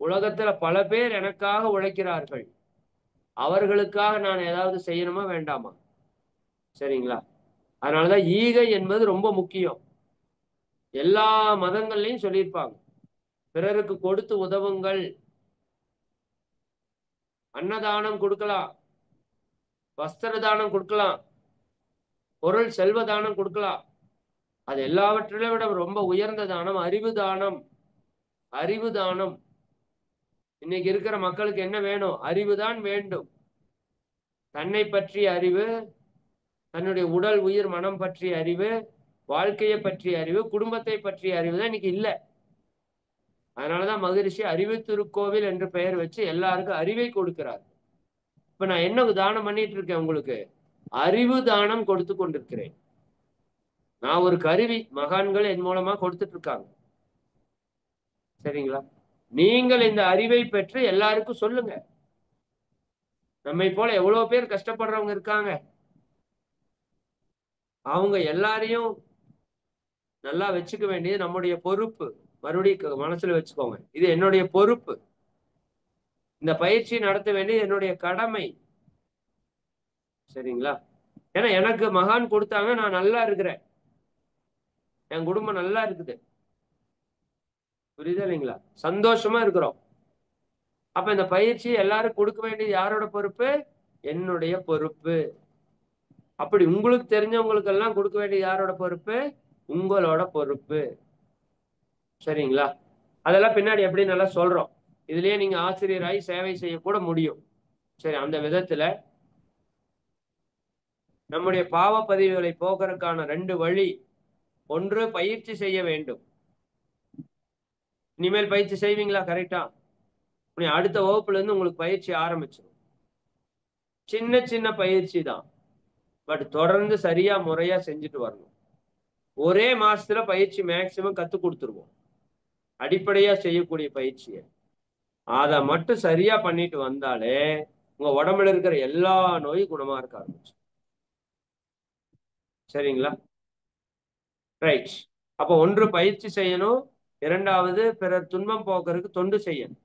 உலகத்துல பல பேர் எனக்காக உழைக்கிறார்கள். அவர்களுக்காக நான் ஏதாவது செய்யணுமா வேண்டாமா? சரிங்களா? அதனாலதான் ஈகை என்பது ரொம்ப முக்கியம். எல்லா மதங்கள்லையும் சொல்லியிருப்பாங்க, பிறருக்கு கொடுத்து உதவுங்கள். அன்னதானம் கொடுக்கலாம், வஸ்திர தானம் கொடுக்கலாம், பொருள் செல்வ தானம் கொடுக்கலாம். அது எல்லாவற்றிலும் விட ரொம்ப உயர்ந்த தானம் அறிவு தானம். அறிவு தானம். இன்னைக்கு இருக்கிற மக்களுக்கு என்ன வேணும்? அறிவுதான் வேண்டும். தன்னை பற்றிய அறிவு, தன்னுடைய உடல் உயிர் மனம் பற்றிய அறிவு, வாழ்க்கையை பற்றிய அறிவு, குடும்பத்தை பற்றிய அறிவு தான் இன்னைக்கு இல்லை. அதனாலதான் மகரிஷி அறிவு திருக்கோவில் என்று பெயர் வச்சு எல்லாருக்கும் அறிவை கொடுக்கிறார். இப்ப நான் என்ன தானம் பண்ணிட்டு இருக்கேன்? உங்களுக்கு அறிவு தானம் கொடுத்து கொண்டிருக்கிறேன். நான் ஒரு கருவி, மகான்கள் என் மூலமா கொடுத்துட்டு இருக்காங்க. சரிங்களா? நீங்கள் இந்த அறிவை பெற்று எல்லாருக்கும் சொல்லுங்க. நம்மை போல எவ்வளவு பேர் கஷ்டப்படுறவங்க இருக்காங்க. அவங்க எல்லாரையும் நல்லா வச்சுக்க வேண்டியது நம்முடைய பொறுப்பு. மறுபடியும் மனசுல வச்சுக்கோங்க, இது என்னுடைய பொறுப்பு. இந்த பயிற்சி நடத்த வேண்டியது என்னுடைய கடமை. சரிங்களா? ஏன்னா எனக்கு மகான் கொடுத்தாங்க, நான் நல்லா இருக்கிறேன், என் குடும்பம் நல்லா இருக்குது. புரியுதா இல்லைங்களா? சந்தோஷமா இருக்கிறோம். அப்ப இந்த பயிற்சி எல்லாரும் கொடுக்க வேண்டியது யாரோட பொறுப்பு? என்னுடைய பொறுப்பு. அப்படி உங்களுக்கு தெரிஞ்சவங்களுக்கு எல்லாம் கொடுக்க வேண்டியது யாரோட பொறுப்பு? உங்களோட பொறுப்பு. சரிங்களா? அதெல்லாம் பின்னாடி எப்படி நல்லா சொல்றோம். இதுலயே நீங்க ஆசிரியராகி சேவை செய்யக்கூட முடியும். சரி, அந்த விதத்துல நம்முடைய பாவ பதிவுகளை போக்குறதுக்கான 2 வழி. ஒன்று, பயிற்சி செய்ய வேண்டும். இனிமேல் பயிற்சி செய்வீங்களா? கரெக்டா? அடுத்த வகுப்புல இருந்து உங்களுக்கு பயிற்சி ஆரம்பிச்சிடும். சின்ன சின்ன பயிற்சி தான், பட் தொடர்ந்து சரியா முறையா செஞ்சுட்டு வரணும். ஒரே மாசத்துல பயிற்சி மேக்சிமம் கத்து கொடுத்துருவோம், அடிப்படையா செய்யக்கூடிய பயிற்சியை. அதை மட்டும் சரியா பண்ணிட்டு வந்தாலே உங்க உடம்புல இருக்கிற எல்லா நோயும் குணமா இருக்க ஆரம்பிச்சு. சரிங்களா? ரைட். அப்போ ஒன்று பயிற்சி செய்யணும், இரண்டாவது பிறர் துன்பம் போக்குறதுக்கு தொண்டு செய்யணும்.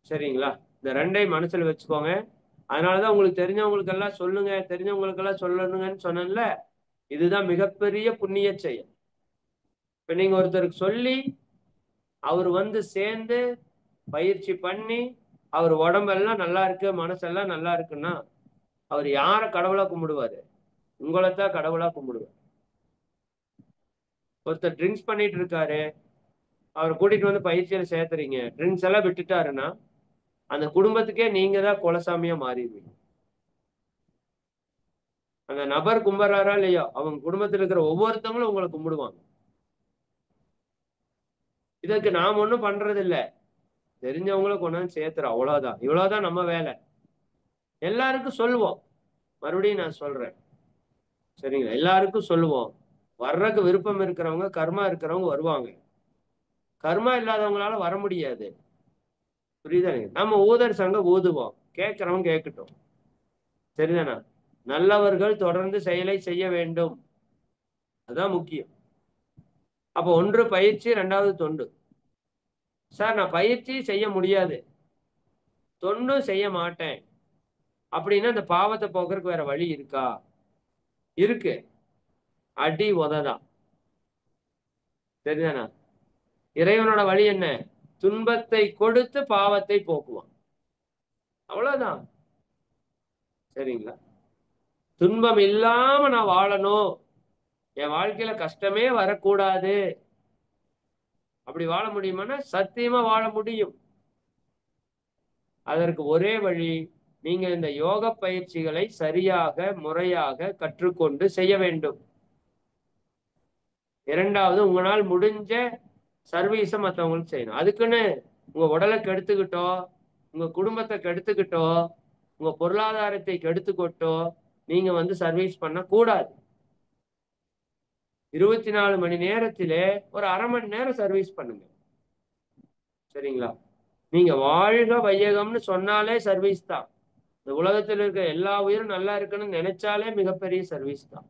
சரிங்களா? இந்த ரெண்டையும் மனசுல வச்சுக்கோங்க. அதனாலதான் உங்களுக்கு தெரிஞ்சவங்களுக்கு எல்லாம் சொல்லுங்க, தெரிஞ்சவங்களுக்கு எல்லாம் சொல்லணுங்கன்னு சொன்னேன்ல. இதுதான் மிகப்பெரிய புண்ணிய செயல். இப்ப நீங்க ஒருத்தருக்கு சொல்லி அவர் வந்து சேர்ந்து பயிற்சி பண்ணி அவர் உடம்பெல்லாம் நல்லா இருக்கு, மனசெல்லாம் நல்லா இருக்குன்னா அவர் யார கடவுளா கும்பிடுவாரு? உங்களைத்தான் கடவுளா கும்பிடுவார். ஒருத்தர் ட்ரிங்க்ஸ் பண்ணிட்டு இருக்காரு, அவரை கூட்டிட்டு வந்து பயிற்சியில சேர்த்துறீங்க, ட்ரிங்க்ஸ் எல்லாம் விட்டுட்டாருன்னா அந்த குடும்பத்துக்கே நீங்க தான் குலசாமியா மாறிடுவீங்க. அந்த நபர் கும்பிடுறாரா இல்லையோ, அவங்க குடும்பத்தில் இருக்கிற ஒவ்வொருத்தவங்களும் உங்களை கும்பிடுவாங்க. இதற்கு நாம் ஒண்ணும் பண்றது இல்ல, தெரிஞ்சவங்களும் கொண்டாந்து சேர்த்துறோம், அவ்வளவுதான். இவ்வளவுதான் நம்ம வேலை. எல்லாருக்கும் சொல்லுவோம், மறுபடியும் நான் சொல்றேன், சரிங்களா? எல்லாருக்கும் சொல்லுவோம். வர்றதுக்கு விருப்பம் இருக்கிறவங்க, கர்மா இருக்கிறவங்க வருவாங்க. கர்மா இல்லாதவங்களால வர முடியாது. புரியுதா? நம்ம ஊதர் சங்கம் ஊதுவோம், கேட்கிறவங்க கேட்கட்டும். சரிதானா? நல்லவர்கள் தொடர்ந்து செயலை செய்ய வேண்டும், அதுதான் முக்கியம். அப்ப ஒன்று பயிற்சி, இரண்டாவது தொண்டு. சார் நான் பயிற்சி செய்ய முடியாது, தொண்டும் செய்ய மாட்டேன் அப்படின்னா அந்த பாவத்தை போக்குறதுக்கு வேற வழி இருக்கா? இருக்கு. அடி உததான். சரிதானா? இறைவனோட வழி என்ன? துன்பத்தை கொடுத்து பாவத்தை போக்குவான், அவ்வளவுதான். சரிங்களா? துன்பம் இல்லாம நான் வாழணும், என் வாழ்க்கையில கஷ்டமே வரக்கூடாது, அப்படி வாழ முடியுமானா சத்தியமா வாழ முடியும். அதற்கு ஒரே வழி, நீங்க இந்த யோக பயிற்சிகளை சரியாக முறையாக கற்றுக்கொண்டு செய்ய வேண்டும். இரண்டாவது, உங்களால் முடிஞ்ச சர்வீஸை மற்றவங்களுக்கு செய்யணும். அதுக்குன்னு உங்க உடலை கெடுத்துக்கிட்டோ, உங்க குடும்பத்தை கெடுத்துக்கிட்டோ, உங்க பொருளாதாரத்தை கெடுத்துக்கிட்டோ நீங்க வந்து சர்வீஸ் பண்ண கூடாது. 24 மணி நேரத்திலே ஒரு அரை மணி நேரம் சர்வீஸ் பண்ணுங்க. சரிங்களா? நீங்க வாழ்க வையகம்னு சொன்னாலே சர்வீஸ் தான். இந்த உலகத்தில் இருக்க எல்லா உயிரும் நல்லா இருக்குன்னு நினைச்சாலே மிகப்பெரிய சர்வீஸ் தான்.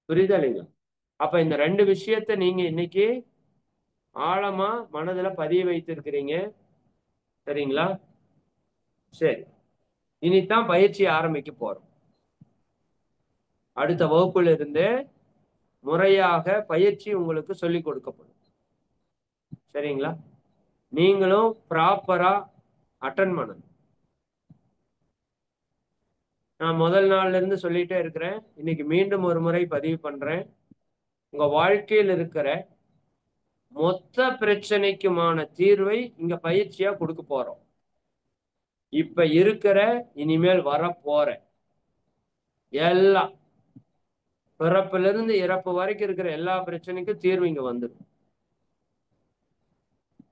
புரியுதா இல்லைங்களா? அப்ப இந்த ரெண்டு விஷயத்த நீங்க இன்னைக்கு ஆழமா மனதுல பதிய வைத்திருக்கிறீங்க. சரிங்களா? சரி, இனித்தான் பயிற்சி ஆரம்பிக்க போறோம். அடுத்த வகுப்புல இருந்து முறையாக பயிற்சி உங்களுக்கு சொல்லிக் கொடுக்கப்படும். சரிங்களா? நீங்களும் ப்ராப்பரா அட்டன் பண்ணணும். நான் முதல் நாள்ல இருந்து சொல்லிட்டே இருக்கிறேன், இன்னைக்கு மீண்டும் ஒரு முறை பதிவு பண்றேன். உங்க வாழ்க்கையில் இருக்கிற மொத்த பிரச்சனைக்குமான தீர்வை இங்க பயிற்சியா கொடுக்க போறோம். இப்ப இருக்கிற, இனிமேல் வர போற எல்லாம், பிறப்பிலிருந்து இறப்பு வரைக்கும் இருக்கிற எல்லா பிரச்சனைக்கும் தீர்வு இங்க வந்துடும்.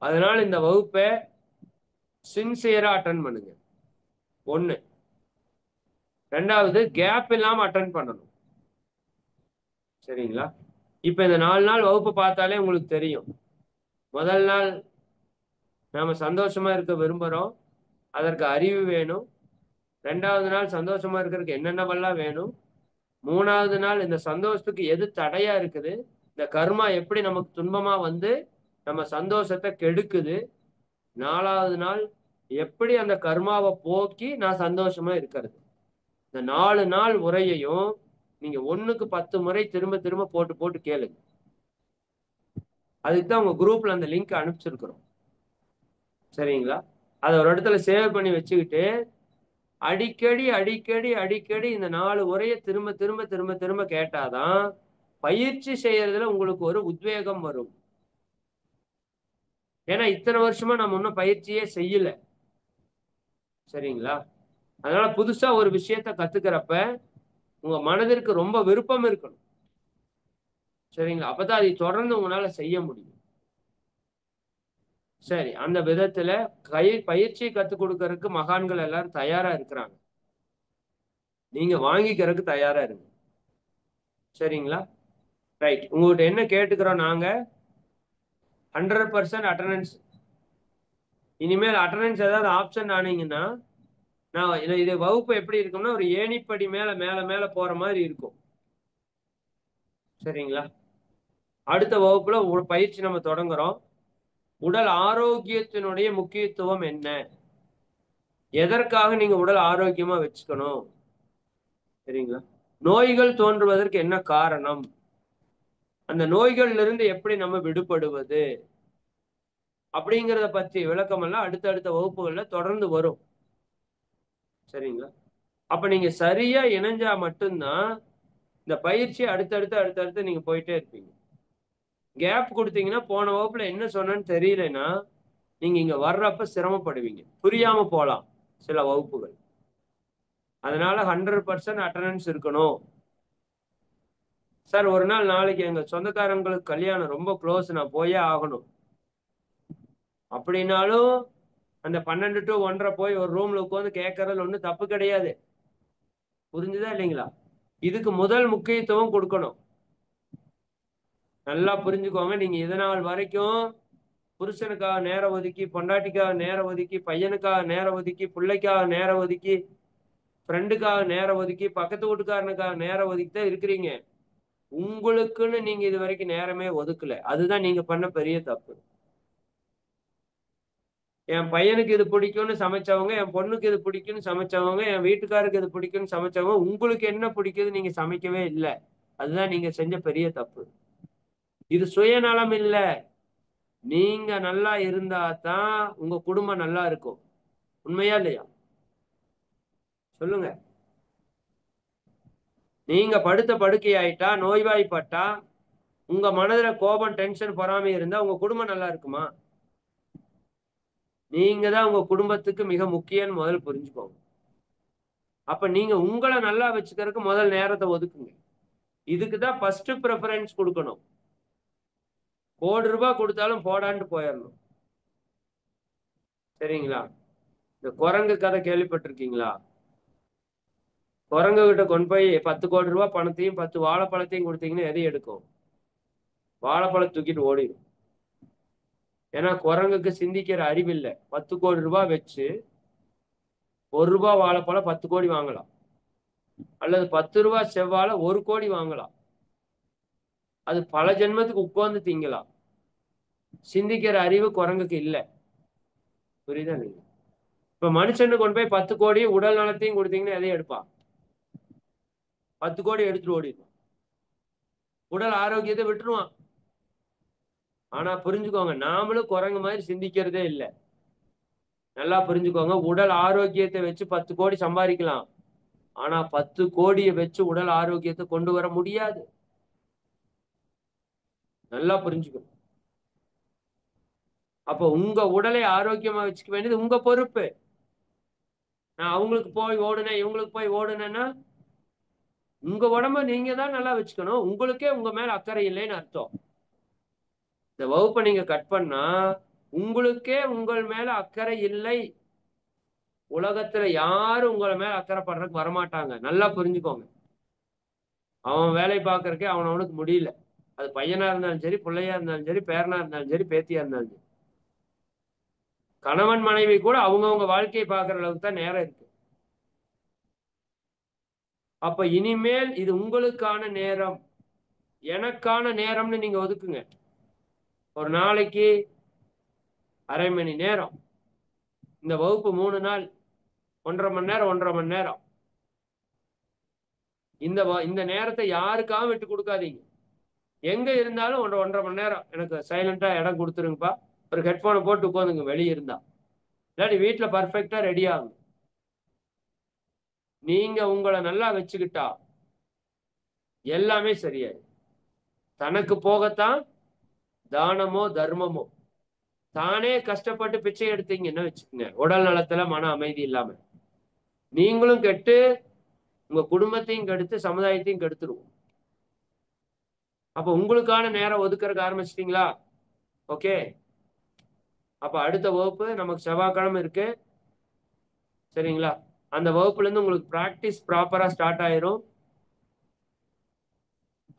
அதனால இந்த வகுப்பை சின்சியரா அட்டன் பண்ணுங்க. ஒண்ணு. ரெண்டாவது, கேப் இல்லாம அட்டன் பண்ணணும். சரிங்களா? இப்ப இந்த 4 நாள் வகுப்பு பார்த்தாலே உங்களுக்கு தெரியும். முதல் நாள் நாம சந்தோஷமா இருக்க விரும்புறோம், அதற்கு அறிவு வேணும். ரெண்டாவது நாள் சந்தோஷமா இருக்கிறதுக்கு என்னென்னவெல்லாம் வேணும். மூணாவது நாள் இந்த சந்தோஷத்துக்கு எது தடையா இருக்குது, இந்த கர்மா எப்படி நமக்கு துன்பமா வந்து நம்ம சந்தோஷத்தை கெடுக்குது. நாலாவது நாள் எப்படி அந்த கர்மாவை போக்கி நான் சந்தோஷமா இருக்கிறது. இந்த 4 நாள் உரையையும் நீங்க 1க்கு 10 முறை திரும்ப திரும்ப போட்டு போட்டு கேளுங்க. அதுக்கு தான் உங்க குரூப்ல அந்த லிங்க் அனுப்பிச்சிருக்கிறோம். சரிங்களா? அதை ஒரு இடத்துல சேவ் பண்ணி வச்சுக்கிட்டு அடிக்கடி அடிக்கடி அடிக்கடி இந்த 4 உரையை திரும்ப திரும்ப திரும்ப திரும்ப கேட்டாதான் பயிற்சி செய்யறதுல உங்களுக்கு ஒரு உத்வேகம் வரும். ஏன்னா இத்தனை வருஷமா நம்ம இன்னும் பயிற்சியே செய்யல. சரிங்களா? அதனால புதுசா ஒரு விஷயத்த கத்துக்கிறப்ப உங்க மனதிற்கு ரொம்ப விருப்பம் இருக்கணும். சரிங்களா? அப்பதான் அதை தொடர்ந்து உங்களால செய்ய முடியும். சரி, அந்த விதத்துல பயிற்சி கத்துக் கொடுக்கறதுக்கு மகான்கள் எல்லாரும் தயாரா இருக்கிறாங்க. நீங்க வாங்கிக்கிறதுக்கு தயாரா இருங்க. சரிங்களா? ரைட். உங்ககிட்ட என்ன கேட்டுக்கிறோம், நாங்க 100% அட்டண்டன்ஸ். இனிமேல் அட்டண்டன்ஸ் ஏதாவது ஆப்ஷன் ஆனீங்கன்னா, நான் இது வகுப்பு எப்படி இருக்கும்னா ஒரு ஏணிப்படி மேல மேல மேல போற மாதிரி இருக்கும். சரிங்களா? அடுத்த வகுப்புல ஒரு பயிற்சி நம்ம தொடங்குறோம். உடல் ஆரோக்கியத்தினுடைய முக்கியத்துவம் என்ன, எதற்காக நீங்க உடல் ஆரோக்கியமா வச்சுக்கணும், சரிங்களா? நோய்கள் தோன்றுவதற்கு என்ன காரணம், அந்த நோய்கள்ல இருந்து எப்படி நம்ம விடுபடுவது, அப்படிங்கிறத பத்தி விளக்கம் எல்லாம் அடுத்தடுத்த வகுப்புகள்ல தொடர்ந்து வரும், சரிங்களா? அப்ப நீங்க சரியா இணைஞ்சா மட்டும்தான் இந்த பயிற்சி அடுத்தடுத்து நீங்க போயிட்டே இருப்பீங்க. கேப் கொடுத்தீங்கன்னா, போன வகுப்புல என்ன சொன்னேன்னு தெரியலன்னா நீங்க இங்க வர்றப்ப சிரமப்படுவீங்க, புரியாம போலாம் சில வகுப்புகள். அதனால 100% அட்டண்டன்ஸ் இருக்கணும். சார் ஒரு நாள் நாளைக்கு எங்க சொந்தக்காரங்களுக்கு கல்யாணம், ரொம்ப க்ளோஸ், நான் போயே ஆகணும் அப்படின்னாலும் அந்த 12 to 1:30 போய் ஒரு ரூம்ல உட்காந்து கேட்கறதுல ஒன்றும் தப்பு கிடையாது. புரிஞ்சுதா இல்லைங்களா? இதுக்கு முதல் முக்கியத்துவம் கொடுக்கணும். நல்லா புரிஞ்சுக்கோங்க. நீங்க இதனால் வரைக்கும் புருஷனுக்காக நேரம் ஒதுக்கி, பொண்டாட்டிக்காக நேரம் ஒதுக்கி, பையனுக்காக நேரம் ஒதுக்கி, பிள்ளைக்காக நேரம் ஒதுக்கி, ஃப்ரெண்டுக்காக நேரம் ஒதுக்கி, பக்கத்து வீட்டுக்காரனுக்காக நேரம் ஒதுக்கி தான் இருக்கிறீங்க. உங்களுக்குன்னு நீங்க இது வரைக்கும் நேரமே ஒதுக்கல. அதுதான் நீங்க பண்ண பெரிய தப்பு. என் பையனுக்கு இது பிடிக்கும்னு சமைச்சவங்க, என் பொண்ணுக்கு இது பிடிக்கும்னு சமைச்சவங்க, என் வீட்டுக்காருக்கு இது பிடிக்கும்னு சமைச்சவங்க, உங்களுக்கு என்ன பிடிக்குது நீங்க சமைக்கவே இல்லை. அதுதான் நீங்க செஞ்ச பெரிய தப்பு. இது சுயநலம் இல்ல. நீங்க நல்லா இருந்தா தான் உங்க குடும்பம் நல்லா இருக்கும். உண்மையா இல்லையா? சொல்லுங்க. நீங்க படுத்த படுக்கை ஆயிட்டா, நோய்வாய்ப்பட்டா, உங்க மனதுல கோபம், டென்ஷன், பொறாமை இருந்தா உங்க குடும்பம் நல்லா இருக்குமா? நீங்க தான் உங்க குடும்பத்துக்கு மிக முக்கியம்னு முதல் புரிஞ்சுக்கோங்க. அப்ப நீங்க உங்களை நல்லா வச்சுக்கிறதுக்கு முதல் நேரத்தை ஒதுக்குங்க. இதுக்கு தான் ஃபர்ஸ்ட் ப்ரிஃபரன்ஸ் கொடுக்கணும். ₹1,00,00,000 கொடுத்தாலும் போடான்னு போயிடணும். சரிங்களா? இந்த குரங்கு கதை கேள்விப்பட்டிருக்கீங்களா? குரங்கு கிட்ட கொண்டு போய் ₹10,00,00,000 பணத்தையும் 10 வாழைப்பழத்தையும் கொடுத்தீங்கன்னா எதை எடுக்கும்? வாழைப்பழம் தூக்கிட்டு ஓடிடும். ஏன்னா குரங்குக்கு சிந்திக்கிற அறிவில்லை. ₹10,00,00,000 வச்சு ₹1 வாழைப்பழம் 10 கோடி வாங்கலாம், அல்லது ₹10 செவ்வாழை 1 கோடி வாங்கலாம். அது பல ஜென்மத்துக்கு உட்கார்ந்து திங்கலாம். சிந்திக்கிற அறிவு குரங்குக்கு இல்லை. புரியுதா நீங்க? இப்ப மனுஷனுக்கு கொண்டு போய் 10 கோடி உடல் நலத்தையும் கொடுத்தீங்கன்னா எதையும் எடுப்பான்? 10 கோடி எடுத்துட்டு ஓடிடும். உடல் ஆரோக்கியத்தை விட்டுருவான். ஆனா புரிஞ்சுக்கோங்க, நாமளும் குரங்கு மாதிரி சிந்திக்கிறதே இல்லை. நல்லா புரிஞ்சுக்கோங்க. உடல் ஆரோக்கியத்தை வச்சு 10 கோடி சம்பாதிக்கலாம். ஆனா 10 கோடியை வச்சு உடல் ஆரோக்கியத்தை கொண்டு வர முடியாது. நல்லா புரிஞ்சுக்கணும். அப்ப உங்க உடலை ஆரோக்கியமா வச்சுக்க வேண்டியது உங்க பொறுப்பு. நான் அவங்களுக்கு போய் ஓடுனேன், இவங்களுக்கு போய் ஓடுனேன்னா உங்க உடம்ப நீங்க தான் நல்லா வச்சுக்கணும். உங்களுக்கே உங்க மேல அக்கறை இல்லைன்னு அர்த்தம். இந்த வகுப்பை நீங்க கட் பண்ணா உங்களுக்கே உங்கள் மேல அக்கறை இல்லை. உலகத்துல யாரும் உங்களை மேல அக்கறைப்படுறதுக்கு வரமாட்டாங்க. நல்லா புரிஞ்சுக்கோங்க. அவன் வேலை பார்க்கறதுக்கே அவனுக்கு முடியல. அது பையனா இருந்தாலும் சரி, பிள்ளையா இருந்தாலும் சரி, பேரனா இருந்தாலும் சரி, பேத்தியா இருந்தாலும் சரி. கணவன் மனைவி கூட அவங்கவுங்க வாழ்க்கையை பார்க்குற அளவுக்கு தான் நேரம் இருக்கு. அப்ப இனிமேல் இது உங்களுக்கான நேரம், எனக்கான நேரம்னு நீங்க ஒதுக்குங்க. ஒரு நாளைக்கு அரை மணி நேரம். இந்த வகுப்பு 3 நாள் 1.5 மணி நேரம் 1.5 மணி நேரம். இந்த நேரத்தை யாருக்காகவும் விட்டு கொடுக்காதீங்க. எங்க இருந்தாலும் 1.5 மணி நேரம் எனக்கு சைலண்டா இடம் கொடுத்துருங்கப்பா. ஒரு ஹெட்போனை போட்டு உட்காந்துங்க வெளியே இருந்தா. இல்லாட்டி வீட்டுல பர்ஃபெக்டா ரெடி ஆகும். நீங்க உங்களை நல்லா வச்சுக்கிட்டா எல்லாமே சரியாயிடும். தனக்கு போகத்தான் தானமோ தர்மமோ. தானே கஷ்டப்பட்டு பிச்சை எடுத்தீங்கன்னு வச்சுக்கோங்க, உடல் நலத்துல மன அமைதி இல்லாம நீங்களும் கெட்டு உங்க குடும்பத்தையும் கெடுத்து சமுதாயத்தையும் கெடுத்துருவோம். அப்ப உங்களுக்கான நேரம் ஒதுக்குறதுக்கு ஆரம்பிச்சிட்டீங்களா? ஓகே. அப்ப அடுத்த வகுப்பு நமக்கு செவ்வாய்க்கிழமை இருக்கு. சரிங்களா? அந்த வகுப்புல இருந்து உங்களுக்கு பிராக்டிஸ் ப்ராப்பரா ஸ்டார்ட் ஆயிரும்.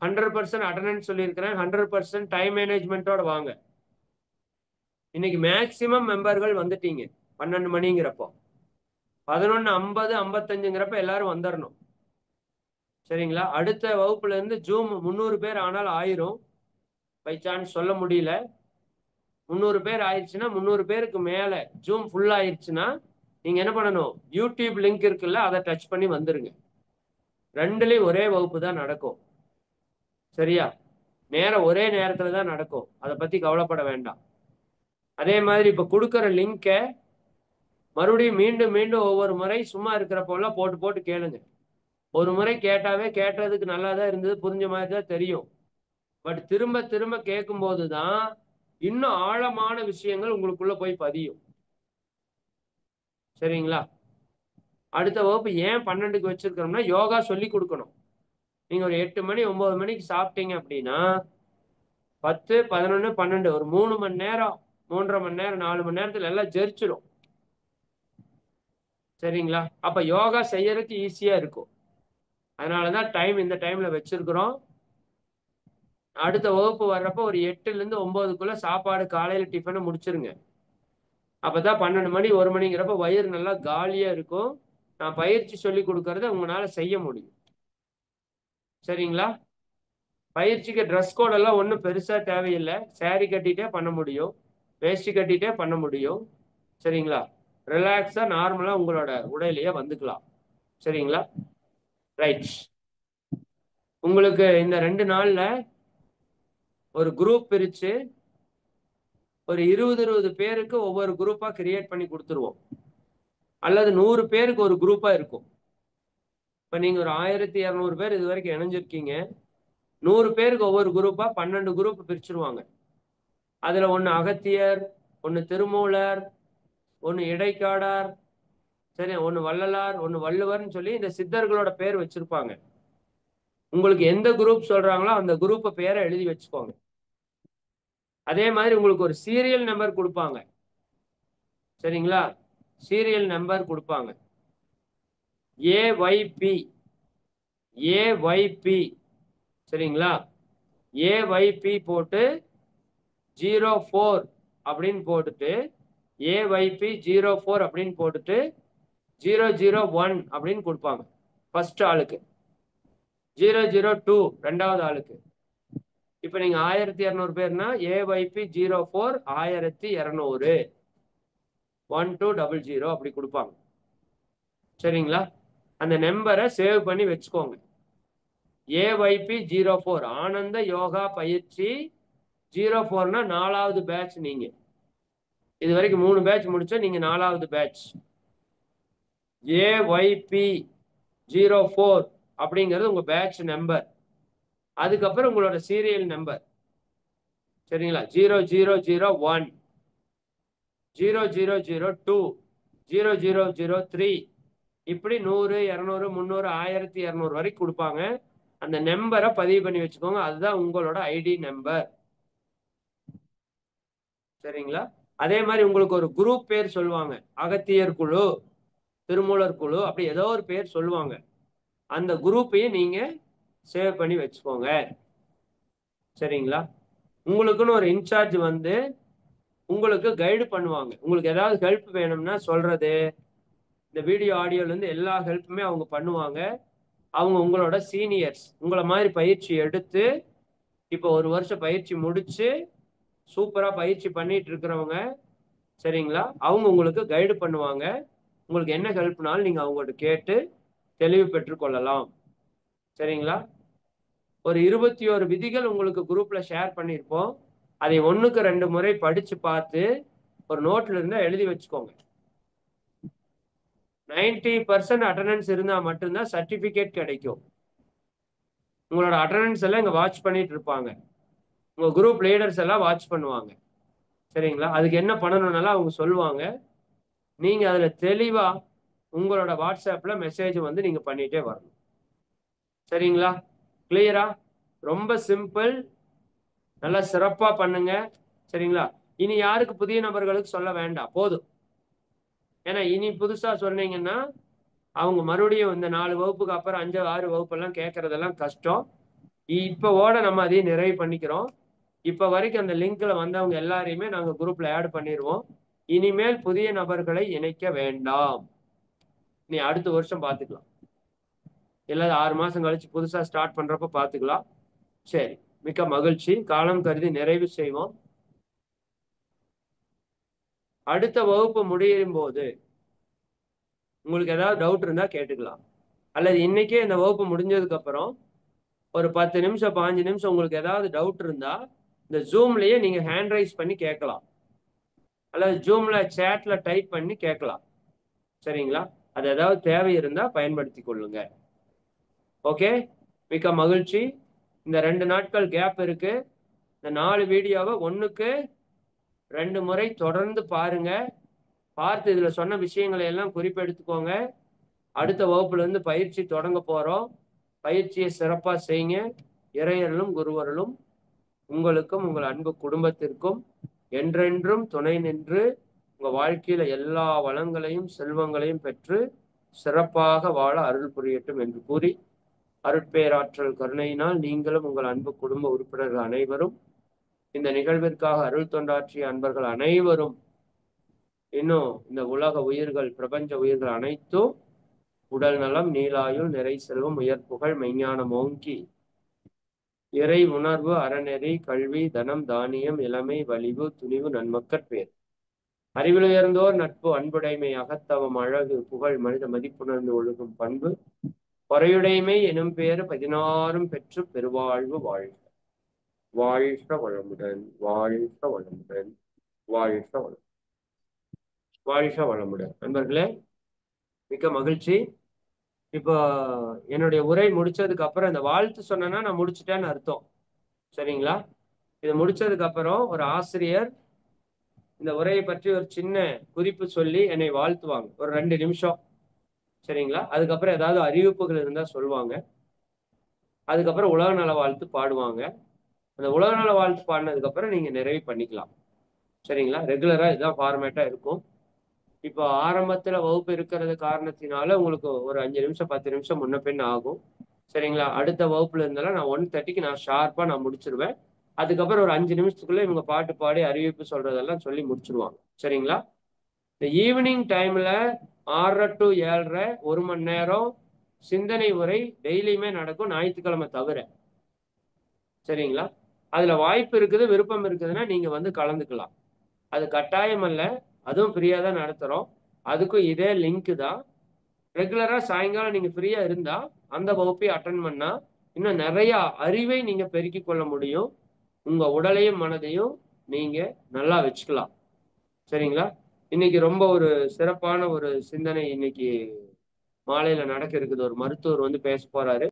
100% அட்டெண்டன்ஸ் சொல்லியிருக்கிறேன். 100% டைம் மேனேஜ்மெண்ட்டோட வாங்க. இன்னைக்கு மேக்சிமம் மெம்பர்கள் வந்துட்டீங்க 12 மணிங்கிறப்போ. 11:50 55ங்கிறப்ப எல்லாரும் வந்துடணும். சரிங்களா? அடுத்த வகுப்புல இருந்து ஜூம் 300 பேர் ஆனால் ஆயிரும். பை சான்ஸ் சொல்ல முடியல. 300 பேர் ஆயிடுச்சுன்னா 300 பேருக்கு மேல ஜூம் ஃபுல்லா ஆயிடுச்சுன்னா நீங்க என்ன பண்ணணும், யூடியூப் லிங்க் இருக்குல்ல, அதை டச் பண்ணி வந்துருங்க. ரெண்டுலயும் ஒரே வகுப்பு தான் நடக்கும். சரியா? ஒரே நேரத்துல தான் நடக்கும். அதை பத்தி கவலைப்பட வேண்டாம். அதே மாதிரி இப்ப கொடுக்குற லிங்க மறுபடியும் மீண்டும் மீண்டும் ஒவ்வொரு முறை சும்மா இருக்கிறப்பெல்லாம் போட்டு போட்டு கேளுங்க. ஒரு முறை கேட்டாவே கேட்டதுக்கு நல்லா தான் இருந்தது, புரிஞ்ச மாதிரி தான் தெரியும். பட் திரும்ப திரும்ப கேட்கும் போதுதான் இன்னும் ஆழமான விஷயங்கள் உங்களுக்குள்ள போய் பதியும். சரிங்களா? அடுத்த வகுப்பு ஏன் 12க்கு வச்சிருக்கிறோம்னா யோகா சொல்லி கொடுக்கணும். நீங்க ஒரு 8 மணி 9 மணிக்கு சாப்பிட்டீங்க அப்படின்னா 10, 11, 12 ஒரு 3 மணி நேரம், 3.5 மணி நேரம், 4 மணி நேரத்துல எல்லாம் ஜெரிச்சிடும். சரிங்களா? அப்ப யோகா செய்யறதுக்கு ஈஸியா இருக்கும். அதனாலதான் டைம் இந்த டைம்ல வச்சிருக்கிறோம். அடுத்த வகுப்பு வர்றப்ப ஒரு 8ல இருந்து 9க்குள்ள சாப்பாடு காலையில டிஃபனை முடிச்சிருங்க. அப்பதான் 12 மணி 1 மணிங்கிறப்ப வயிறு நல்லா காலியா இருக்கும். நான் பயிற்சி சொல்லி கொடுக்கறத உங்களால செய்ய முடியும். சரிங்களா? பயிற்சிக்கு ட்ரெஸ் கோட் எல்லாம் ஒன்றும் பெருசா தேவையில்லை. சாரி கட்டிட்டே பண்ண முடியும், வேஷ்டி கட்டிட்டே பண்ண முடியும். சரிங்களா? ரிலாக்ஸா நார்மலா உங்களோட உடையிலேயே வந்துக்கலாம். சரிங்களா? ரைட். உங்களுக்கு இந்த 2 நாள்ல ஒரு குரூப் பிரிச்சு ஒரு 20 பேருக்கு ஒவ்வொரு குரூப்பா கிரியேட் பண்ணி கொடுத்துருவோம். அல்லது 100 பேருக்கு ஒரு குரூப்பா இருக்கும். இப்ப நீங்க ஒரு 1200 பேர் இது வரைக்கும் இணைஞ்சிருக்கீங்க. 100 பேருக்கு ஒவ்வொரு குரூப்பா 12 குரூப் பிரிச்சிருவாங்க. அதுல ஒண்ணு அகத்தியர், ஒண்ணு திருமூலர், ஒண்ணு இடைக்காடார், சரி, ஒண்ணு வள்ளலார், ஒண்ணு வள்ளுவர்னு சொல்லி இந்த சித்தர்களோட பேர் வச்சிருப்பாங்க. உங்களுக்கு எந்த குரூப் சொல்றாங்களோ அந்த குரூப் பேரை எழுதி வச்சுக்கோங்க. அதே மாதிரி உங்களுக்கு ஒரு சீரியல் நம்பர் கொடுப்பாங்க. சரிங்களா? சீரியல் நம்பர் கொடுப்பாங்க. ஏஒய்பி ஏஒய்பி. சரிங்களா? ஏஒய்பி போட்டு 04 அப்படின்னு போட்டுட்டு ஏஒய்பி 04 அப்படின்னு போட்டுட்டு 001 அப்படின்னு கொடுப்பாங்க ஃபர்ஸ்ட் ஆளுக்கு, 002 ரெண்டாவது ஆளுக்கு. இப்ப நீங்க 1200 பேர்னா ஏஒய்பி 04 1200 1200 அப்படி கொடுப்பாங்க. சரிங்களா? அந்த நம்பரை சேவ் பண்ணி வச்சுக்கோங்க. ஏஒய்பி 04 ஆனந்த யோகா பயிற்சி 04னா 4வது பேட்ச். நீங்க இது வரைக்கும் 3 பேட்ச் முடிச்சா நீங்க 4வது பேட்ச். ஏஒய்பி 04 அப்படிங்கிறது உங்க பேட்ச் நம்பர். அதுக்கப்புறம் உங்களோட சீரியல் நம்பர். சரிங்களா? 0001 0002 0003 இப்படி 100 200 300 1200 வரைக்கும் கொடுப்பாங்க. அந்த நம்பரை பதிவு பண்ணி வச்சுக்கோங்க. அதுதான் உங்களோட ஐடி நம்பர். சரிங்களா? அதே மாதிரி உங்களுக்கு ஒரு குரூப் பேர் சொல்லுவாங்க. அகத்தியர் குழு, திருமூலர் குழு, அப்படி ஏதோ ஒரு பேர் சொல்லுவாங்க. அந்த குரூப்பையும் நீங்க சேவ் பண்ணி வச்சுக்கோங்க. சரிங்களா? உங்களுக்குன்னு ஒரு இன்சார்ஜ் வந்து உங்களுக்கு கைடு பண்ணுவாங்க. உங்களுக்கு ஏதாவது ஹெல்ப் வேணும்னா சொல்றது, இந்த வீடியோ ஆடியோல இருந்து எல்லா ஹெல்ப்புமே அவங்க பண்ணுவாங்க. அவங்க உங்களோட சீனியர்ஸ். உங்களை மாதிரி பயிற்சி எடுத்து இப்போ 1 வருஷம் பயிற்சி முடிச்சு சூப்பரா பயிற்சி பண்ணிட்டு இருக்கிறவங்க. சரிங்களா? அவங்க உங்களுக்கு கைடு பண்ணுவாங்க. உங்களுக்கு என்ன ஹெல்ப்னாலும் நீங்க அவங்கள்ட்ட கேட்டு தெளிவு பெற்றுக்கொள்ளலாம். சரிங்களா? ஒரு 21 விதிகள் உங்களுக்கு குரூப்ல ஷேர் பண்ணியிருப்போம். அதை 1க்கு 2 முறை படிச்சு பார்த்து ஒரு நோட்ல இருந்தா எழுதி வச்சுக்கோங்க. 90% அட்டண்டன்ஸ் இருந்தா மட்டும்தான் சர்டிபிகேட் கிடைக்கும். உங்களோட அட்டண்டன்ஸ் எல்லாம் இங்க வாட்ச் பண்ணிட்டு இருப்பாங்க. உங்க குரூப் லீடர்ஸ் எல்லாம் வாட்ச் பண்ணுவாங்க. சரிங்களா? அதுக்கு என்ன பண்ணணும்னாலும் அவங்க சொல்லுவாங்க. நீங்க அதுல தெளிவா உங்களோட வாட்ஸ்அப்ல மெசேஜ் வந்து நீங்க பண்ணிட்டே வரணும். சரிங்களா? கிளியரா? ரொம்ப சிம்பிள். நல்லா சிறப்பா பண்ணுங்க. சரிங்களா? இனி யாருக்கு புதிய நபர்களுக்கு சொல்ல வேண்டாம், போதும். ஏன்னா இனி புதுசா சொன்னீங்கன்னா அவங்க மறுபடியும் இந்த 4 வகுப்புக்கு அப்புறம் 5 6 வகுப்பெல்லாம் கேட்கறதெல்லாம் கஷ்டம். இப்போட நம்ம அதையும் நிறைவு பண்ணிக்கிறோம். இப்ப வரைக்கும் அந்த லிங்க்ல வந்தவங்க எல்லாரையுமே நாங்க குரூப்ல ஆட் பண்ணிடுவோம். இனிமேல் புதிய நபர்களை இணைக்க வேண்டாம். நீ அடுத்த வருஷம் பார்த்துக்கலாம், இல்ல 6 மாசம் கழிச்சு புதுசா ஸ்டார்ட் பண்றப்ப பார்த்துக்கலாம். சரி, மிக்க மகிழ்ச்சி. காலம் கருதி நிறைவு செய்வோம். அடுத்த வகுப்பு முடியும் போது உங்களுக்கு ஏதாவது டவுட் இருந்தா கேட்டுக்கலாம். அல்லது இன்னைக்கே இந்த வகுப்பு முடிஞ்சதுக்கு அப்புறம் ஒரு 10 நிமிஷம் 5 நிமிஷம் உங்களுக்கு ஏதாவது டவுட் இருந்தா இந்த ஜூம்லயே நீங்க ஹேண்ட் ரைஸ் பண்ணி கேட்கலாம், அல்லது ஜூம்ல சேட்ல டைப் பண்ணி கேட்கலாம். சரிங்களா? அது ஏதாவது தேவை இருந்தா பயன்படுத்தி கொள்ளுங்க. ஓகே, மிக்க மகிழ்ச்சி. இந்த 2 நாட்கள் கேப் இருக்கு. இந்த 4 வீடியோவை 1க்கு 2 முறை தொடர்ந்து பாருங்க. பார்த்து இதுல சொன்ன விஷயங்களை எல்லாம் குறிப்பெடுத்துக்கோங்க. அடுத்த வகுப்புல இருந்து பயிற்சி தொடங்க போறோம். பயிற்சியை சிறப்பா செய்யுங்க. இறையர்களும் குருவர்களும் உங்களுக்கும் உங்கள் அன்பு குடும்பத்திற்கும் என்றென்றும் துணை நின்று உங்க வாழ்க்கையில எல்லா வளங்களையும் செல்வங்களையும் பெற்று சிறப்பாக வாழ அருள் புரியட்டும் என்று கூறி, அருட்பேராற்றல் கருணையினால் நீங்களும் உங்கள் அன்பு குடும்ப உறுப்பினர்கள் அனைவரும், இந்த நிகழ்விற்காக அருள் தொண்டாற்றிய அன்பர்கள் அனைவரும், இன்னும் இந்த உலக உயிர்கள் பிரபஞ்ச உயிர்கள் அனைத்தும் உடல் நலம் நீலாயுள் நிறை செல்வம் உயர்ப்புகள் மெய்ஞானம் ஓங்கி இறை உணர்வு அறநெறி கல்வி தனம் தானியம் இளமை வலிவு துணிவு நன்மக்கட்பேர் அறிவில் உயர்ந்தோர் நட்பு அன்புடைமை அகத்தவம் அழகு புகழ் மனித மதிப்புணர்ந்து ஒழுகும் பண்பு பொறையுடைமை எனும் பேரு 16 பெற்று பெருவாழ்வு வாழ்க. வாழ்க வளமுடன், வாழ்க வளமுடன், வாழ்க வளம், வாழ்க வளமுடன். நண்பர்களே, மிக்க மகிழ்ச்சி. இப்போ என்னுடைய உரை முடிச்சதுக்கு அப்புறம் இந்த வாழ்த்து சொன்னா நான் முடிச்சுட்டேன்னு அர்த்தம். சரிங்களா? இது முடிச்சதுக்கு அப்புறம் ஒரு ஆசிரியர் இந்த உரையை பற்றி ஒரு சின்ன குறிப்பு சொல்லி என்னை வாழ்த்துவாங்க, ஒரு 2 நிமிஷம். சரிங்களா? அதுக்கப்புறம் ஏதாவது அறிவிப்புகள் இருந்தா சொல்லுவாங்க. அதுக்கப்புறம் உலக நல வாழ்த்து பாடுவாங்க. அந்த உலக நல வாழ்த்து பாடினதுக்கு அப்புறம் நீங்க நிறைவு பண்ணிக்கலாம். சரிங்களா? ரெகுலரா இதுதான் ஃபார்மேட்டா இருக்கும். இப்போ ஆரம்பத்துல வகுப்பு இருக்கிறது காரணத்தினால உங்களுக்கு ஒரு 5 நிமிஷம் 10 நிமிஷம் முன்ன பின்ன ஆகும். சரிங்களா? அடுத்த வகுப்புல இருந்தாலும் நான் 1:30க்கு நான் ஷார்ப்பா நான் முடிச்சிருவேன். அதுக்கப்புறம் ஒரு 5 நிமிஷத்துக்குள்ள இவங்க பாட்டு பாடி அறிவிப்பு சொல்றதெல்லாம் சொல்லி முடிச்சிருவாங்க. சரிங்களா? இந்த ஈவினிங் டைம்ல 6:30 to 7:30 1 மணி நேரம் சிந்தனை உரை டெய்லியுமே நடக்கும், ஞாயிற்றுக்கிழமை தவிர. சரிங்களா? அதுல வாய்ப்பு இருக்குது, விருப்பம் இருக்குதுன்னா நீங்க வந்து கலந்துக்கலாம். அது கட்டாயம் அல்ல, அதுவும் ஃப்ரீயா தான் நடத்துறோம். அதுக்கும் இதே லிங்க் தான். ரெகுலரா சாயங்காலம் நீங்க ஃப்ரீயா இருந்தா அந்த வகுப்பை அட்டன் பண்ணா இன்னும் நிறைய அறிவை நீங்க பெருக்கிக் கொள்ள முடியும். உங்க உடலையும் மனதையும் நீங்க நல்லா வச்சுக்கலாம். சரிங்களா? இன்னைக்கு ரொம்ப ஒரு சிறப்பான ஒரு சிந்தனை இன்னைக்கு மாலையில நடக்க இருக்குது. ஒரு மருத்துவர் வந்து பேச போறாரு.